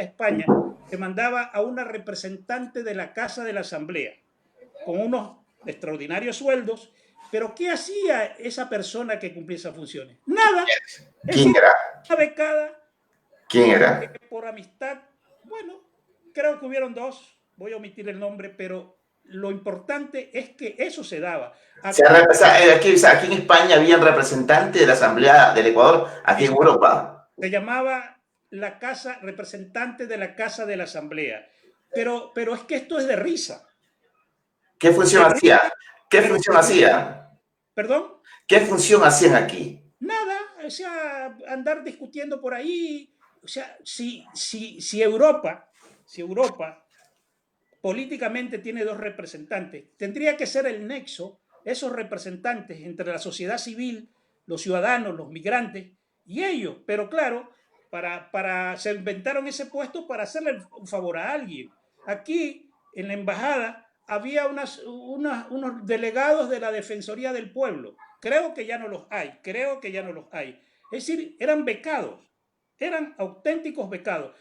[SPEAKER 2] España se mandaba a una representante de la Casa de la Asamblea con unos extraordinarios sueldos, pero ¿qué hacía esa persona que cumplía esas funciones? Nada.
[SPEAKER 1] ¿Quién era?
[SPEAKER 2] Una becada.
[SPEAKER 1] ¿Quién era?
[SPEAKER 2] Por amistad. Bueno, creo que hubieron dos. Voy a omitir el nombre, pero lo importante es que eso se daba.
[SPEAKER 1] Aquí en España había un representante de la Asamblea del Ecuador, aquí en Europa.
[SPEAKER 2] Se llamaba la casa, representante de la Casa de la Asamblea. Pero es que esto es de risa.
[SPEAKER 1] ¿Qué función hacía? ¿Qué función hacía?
[SPEAKER 2] ¿Perdón?
[SPEAKER 1] ¿Qué función hacían aquí?
[SPEAKER 2] Nada, o sea, andar discutiendo por ahí, o sea, si Europa políticamente tiene dos representantes, tendría que ser el nexo, esos representantes entre la sociedad civil, los ciudadanos, los migrantes y ellos. Pero claro, se inventaron ese puesto para hacerle un favor a alguien. Aquí, en la embajada, había unos delegados de la Defensoría del Pueblo. Creo que ya no los hay. Es decir, eran becados, eran auténticos becados.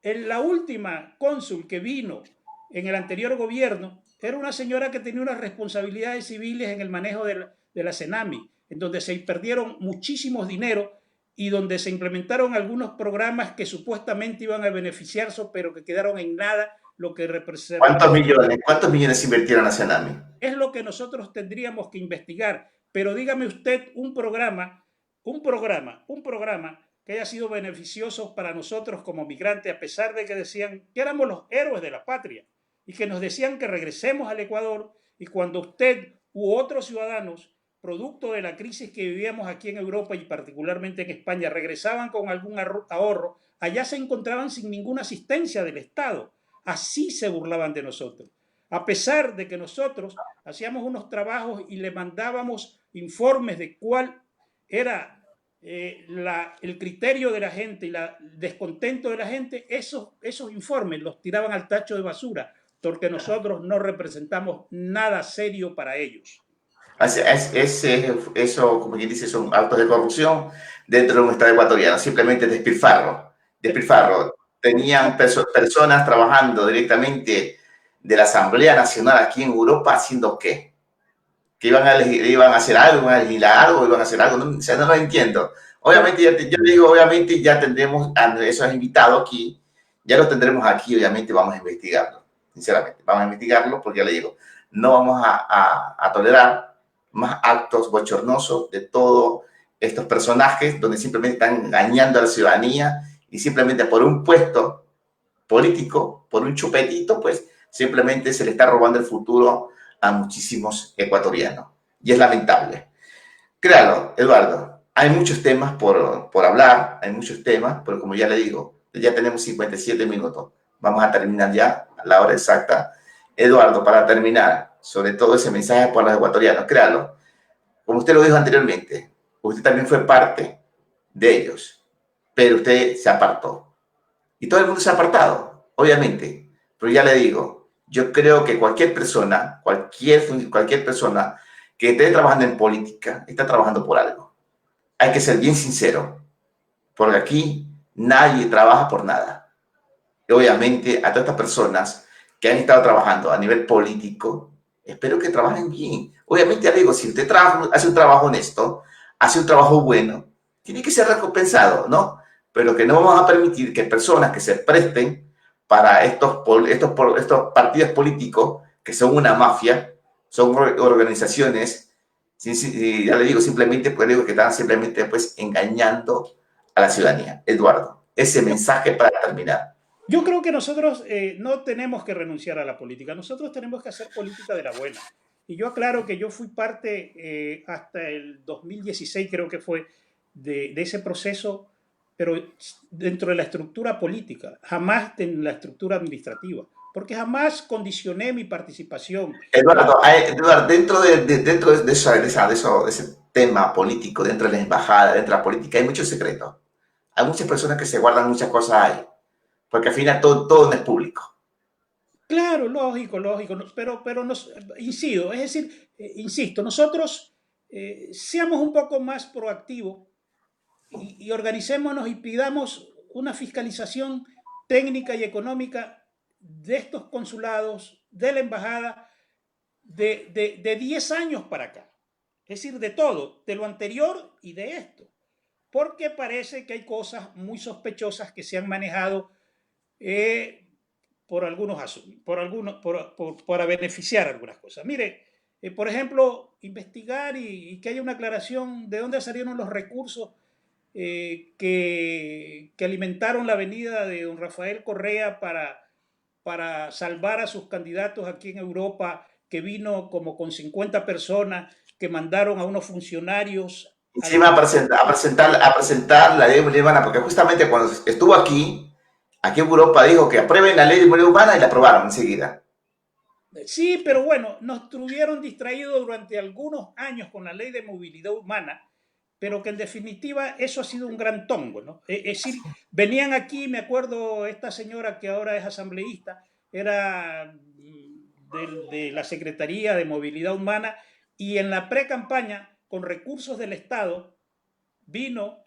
[SPEAKER 2] En la última cónsul que vino en el anterior gobierno era una señora que tenía unas responsabilidades civiles en el manejo de la CENAMI, en donde se perdieron muchísimos dinero y donde se implementaron algunos programas que supuestamente iban a beneficiarse, pero que quedaron en nada, lo que representa.
[SPEAKER 1] ¿Cuántos millones invirtieron a Cenami?
[SPEAKER 2] Es lo que nosotros tendríamos que investigar. Pero dígame usted un programa que haya sido beneficioso para nosotros como migrantes, a pesar de que decían que éramos los héroes de la patria y que nos decían que regresemos al Ecuador, y cuando usted u otros ciudadanos, producto de la crisis que vivíamos aquí en Europa y particularmente en España, regresaban con algún ahorro, allá se encontraban sin ninguna asistencia del Estado. Así se burlaban de nosotros. A pesar de que nosotros hacíamos unos trabajos y le mandábamos informes de cuál era el criterio de la gente y el descontento de la gente, esos informes los tiraban al tacho de basura, porque nosotros no representamos nada serio para ellos.
[SPEAKER 1] Eso, como quien dice, son actos de corrupción dentro de un Estado ecuatoriano, simplemente despilfarro. Tenían personas trabajando directamente de la Asamblea Nacional aquí en Europa, ¿haciendo qué? Que iban a hacer algo, iban a legislar algo, iban a hacer algo, no, o sea, no lo entiendo. Obviamente, yo digo, obviamente ya tendremos a esos invitados aquí, ya los tendremos aquí, obviamente vamos a investigarlo, sinceramente, vamos a investigarlo porque ya le digo, no vamos a tolerar más actos bochornosos de todos estos personajes donde simplemente están engañando a la ciudadanía y simplemente por un puesto político, por un chupetito, pues simplemente se le está robando el futuro a muchísimos ecuatorianos. Y es lamentable. Créalo, Eduardo, hay muchos temas por hablar, hay muchos temas, pero como ya le digo, ya tenemos 57 minutos. Vamos a terminar ya a la hora exacta. Eduardo, para terminar, sobre todo ese mensaje para los ecuatorianos, créalo. Como usted lo dijo anteriormente, usted también fue parte de ellos, pero usted se apartó. Y todo el mundo se ha apartado, obviamente. Pero ya le digo, yo creo que cualquier persona que esté trabajando en política, está trabajando por algo. Hay que ser bien sincero, porque aquí nadie trabaja por nada. Y obviamente a todas estas personas que han estado trabajando a nivel político, espero que trabajen bien. Obviamente, ya digo, si usted hace un trabajo honesto, hace un trabajo bueno, tiene que ser recompensado, ¿no? Pero que no vamos a permitir que personas que se presten para estos partidos políticos, que son una mafia, son organizaciones, ya le digo, simplemente pues, digo que están simplemente pues, engañando a la ciudadanía. Eduardo, ese mensaje para terminar.
[SPEAKER 2] Yo creo que nosotros no tenemos que renunciar a la política, nosotros tenemos que hacer política de la buena. Y yo aclaro que yo fui parte hasta el 2016, creo que fue, de ese proceso, pero dentro de la estructura política, jamás en la estructura administrativa, porque jamás condicioné mi participación.
[SPEAKER 1] Eduardo, dentro de ese tema político, dentro de la embajada, dentro de la política, hay muchos secretos. Hay muchas personas que se guardan muchas cosas ahí, porque al final todo no es público.
[SPEAKER 2] Claro, lógico, pero insisto, nosotros seamos un poco más proactivos y organicémonos y pidamos una fiscalización técnica y económica de estos consulados, de la embajada, de 10 años para acá. Es decir, de todo, de lo anterior y de esto. Porque parece que hay cosas muy sospechosas que se han manejado para beneficiar algunas cosas. Mire, por ejemplo, investigar y que haya una aclaración de dónde salieron los recursos que alimentaron la avenida de don Rafael Correa para salvar a sus candidatos aquí en Europa, que vino como con 50 personas, que mandaron a unos funcionarios
[SPEAKER 1] encima a presentar la ley de movilidad humana, porque justamente cuando estuvo aquí en Europa dijo que aprueben la ley de movilidad humana y la aprobaron enseguida.
[SPEAKER 2] Sí, pero bueno, nos tuvieron distraídos durante algunos años con la ley de movilidad humana, pero que en definitiva eso ha sido un gran tongo, ¿no? Es decir, venían aquí, me acuerdo, esta señora que ahora es asambleísta, era de la Secretaría de Movilidad Humana, y en la pre-campaña, con recursos del Estado, vino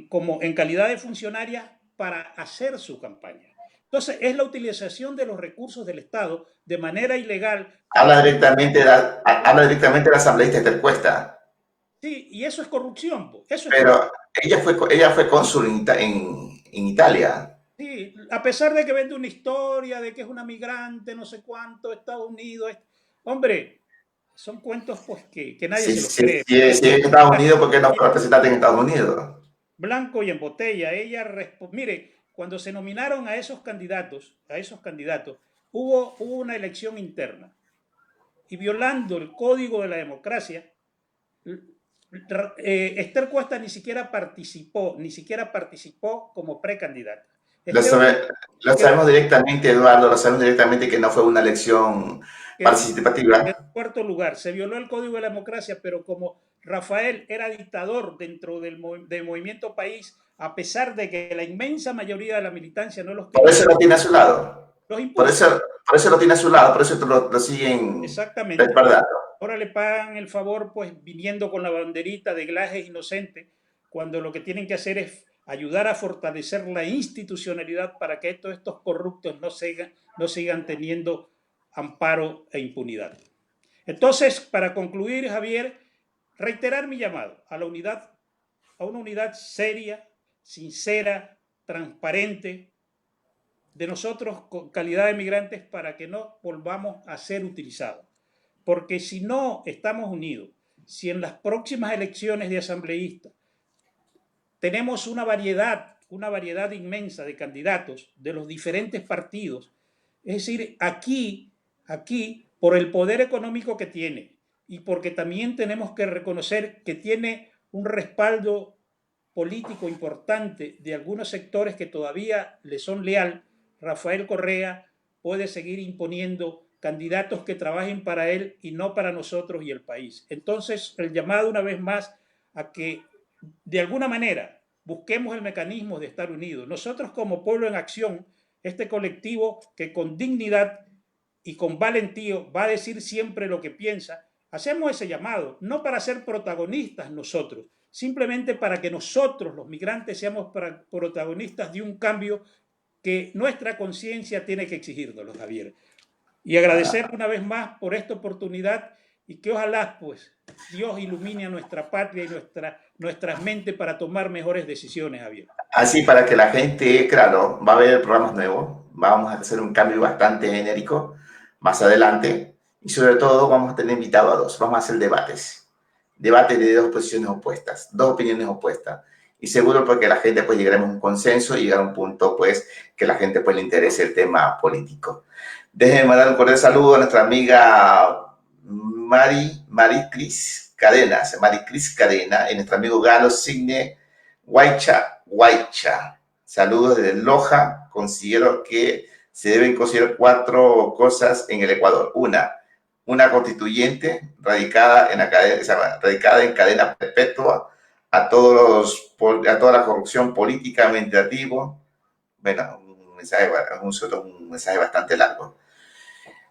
[SPEAKER 2] como en calidad de funcionaria para hacer su campaña. Entonces, es la utilización de los recursos del Estado de manera ilegal.
[SPEAKER 1] Habla directamente de la asambleísta Esther Cuesta.
[SPEAKER 2] Sí, y eso es corrupción. Eso es
[SPEAKER 1] Pero
[SPEAKER 2] corrupción.
[SPEAKER 1] ella fue cónsul en Italia.
[SPEAKER 2] Sí, a pesar de que vende una historia de que es una migrante, no sé cuánto, Estados Unidos. Hombre, son cuentos pues que nadie se los cree.
[SPEAKER 1] Sí, es en Estados Unidos, ¿por qué no fue representante en Estados Unidos?
[SPEAKER 2] Blanco y en botella. Mire, cuando se nominaron a esos candidatos, hubo una elección interna. Y violando el código de la democracia, Esther Cuesta ni siquiera participó como precandidata.
[SPEAKER 1] Lo sabemos directamente, Eduardo, lo sabemos directamente que no fue una elección participativa.
[SPEAKER 2] En cuarto lugar, se violó el código de la democracia, pero como Rafael era dictador dentro del Movimiento País, a pesar de que la inmensa mayoría de la militancia no los quería.
[SPEAKER 1] Por eso lo tiene a su lado. Por eso lo tiene a su lado, por eso lo siguen.
[SPEAKER 2] Exactamente.
[SPEAKER 1] Respaldando.
[SPEAKER 2] Ahora le pagan el favor, pues, viniendo con la banderita de Glajes inocente, cuando lo que tienen que hacer es ayudar a fortalecer la institucionalidad para que estos corruptos no sigan teniendo amparo e impunidad. Entonces, para concluir, Javier, reiterar mi llamado a una unidad seria, sincera, transparente, de nosotros con calidad de migrantes, para que no volvamos a ser utilizados. Porque si no estamos unidos, si en las próximas elecciones de asambleístas tenemos una variedad inmensa de candidatos de los diferentes partidos, es decir, aquí, por el poder económico que tiene y porque también tenemos que reconocer que tiene un respaldo político importante de algunos sectores que todavía le son leal, Rafael Correa puede seguir imponiendo candidatos que trabajen para él y no para nosotros y el país. Entonces, el llamado una vez más a que de alguna manera busquemos el mecanismo de estar unidos. Nosotros como Pueblo en Acción, este colectivo que con dignidad y con valentío va a decir siempre lo que piensa, hacemos ese llamado, no para ser protagonistas nosotros, simplemente para que nosotros, los migrantes, seamos protagonistas de un cambio que nuestra conciencia tiene que exigirnos, Javier. Y agradecer una vez más por esta oportunidad y que ojalá pues Dios ilumine a nuestra patria y nuestras mentes para tomar mejores decisiones, Javier.
[SPEAKER 1] Así para que la gente, claro, va a haber programas nuevos, vamos a hacer un cambio bastante genérico más adelante y sobre todo vamos a tener invitados a dos, vamos a hacer debates de dos posiciones opuestas, dos opiniones opuestas. Y seguro porque la gente pues llegaremos a un consenso y llegar a un punto pues que la gente pues le interese el tema político. Déjenme mandar un cordial saludo a nuestra amiga Maricris Cadena, y nuestro amigo Galo Signe Guaycha. Saludos desde Loja. Considero que se deben considerar 4 cosas en el Ecuador. Una constituyente radicada en cadena perpetua a toda la corrupción política, administrativa. Bueno, un mensaje bastante largo.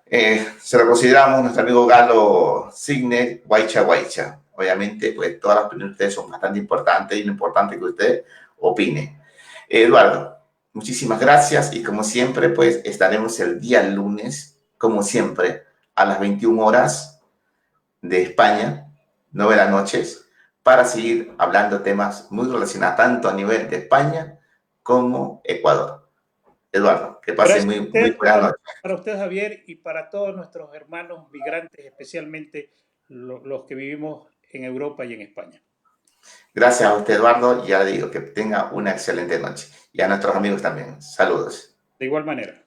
[SPEAKER 1] Se lo consideramos nuestro amigo Galo Signe Guaycha. Obviamente, pues todas las opiniones de ustedes son bastante importantes y lo importante es que usted opine. Eduardo, muchísimas gracias y como siempre, pues estaremos el día lunes, como siempre, a las 21 horas de España, 9 de la noche, para seguir hablando temas muy relacionados tanto a nivel de España como Ecuador. Eduardo, que pasen muy buenas noches.
[SPEAKER 2] Para usted, Javier, y para todos nuestros hermanos migrantes, especialmente los que vivimos en Europa y en España.
[SPEAKER 1] Gracias a usted, Eduardo, y ya le digo que tenga una excelente noche. Y a nuestros amigos también. Saludos.
[SPEAKER 2] De igual manera.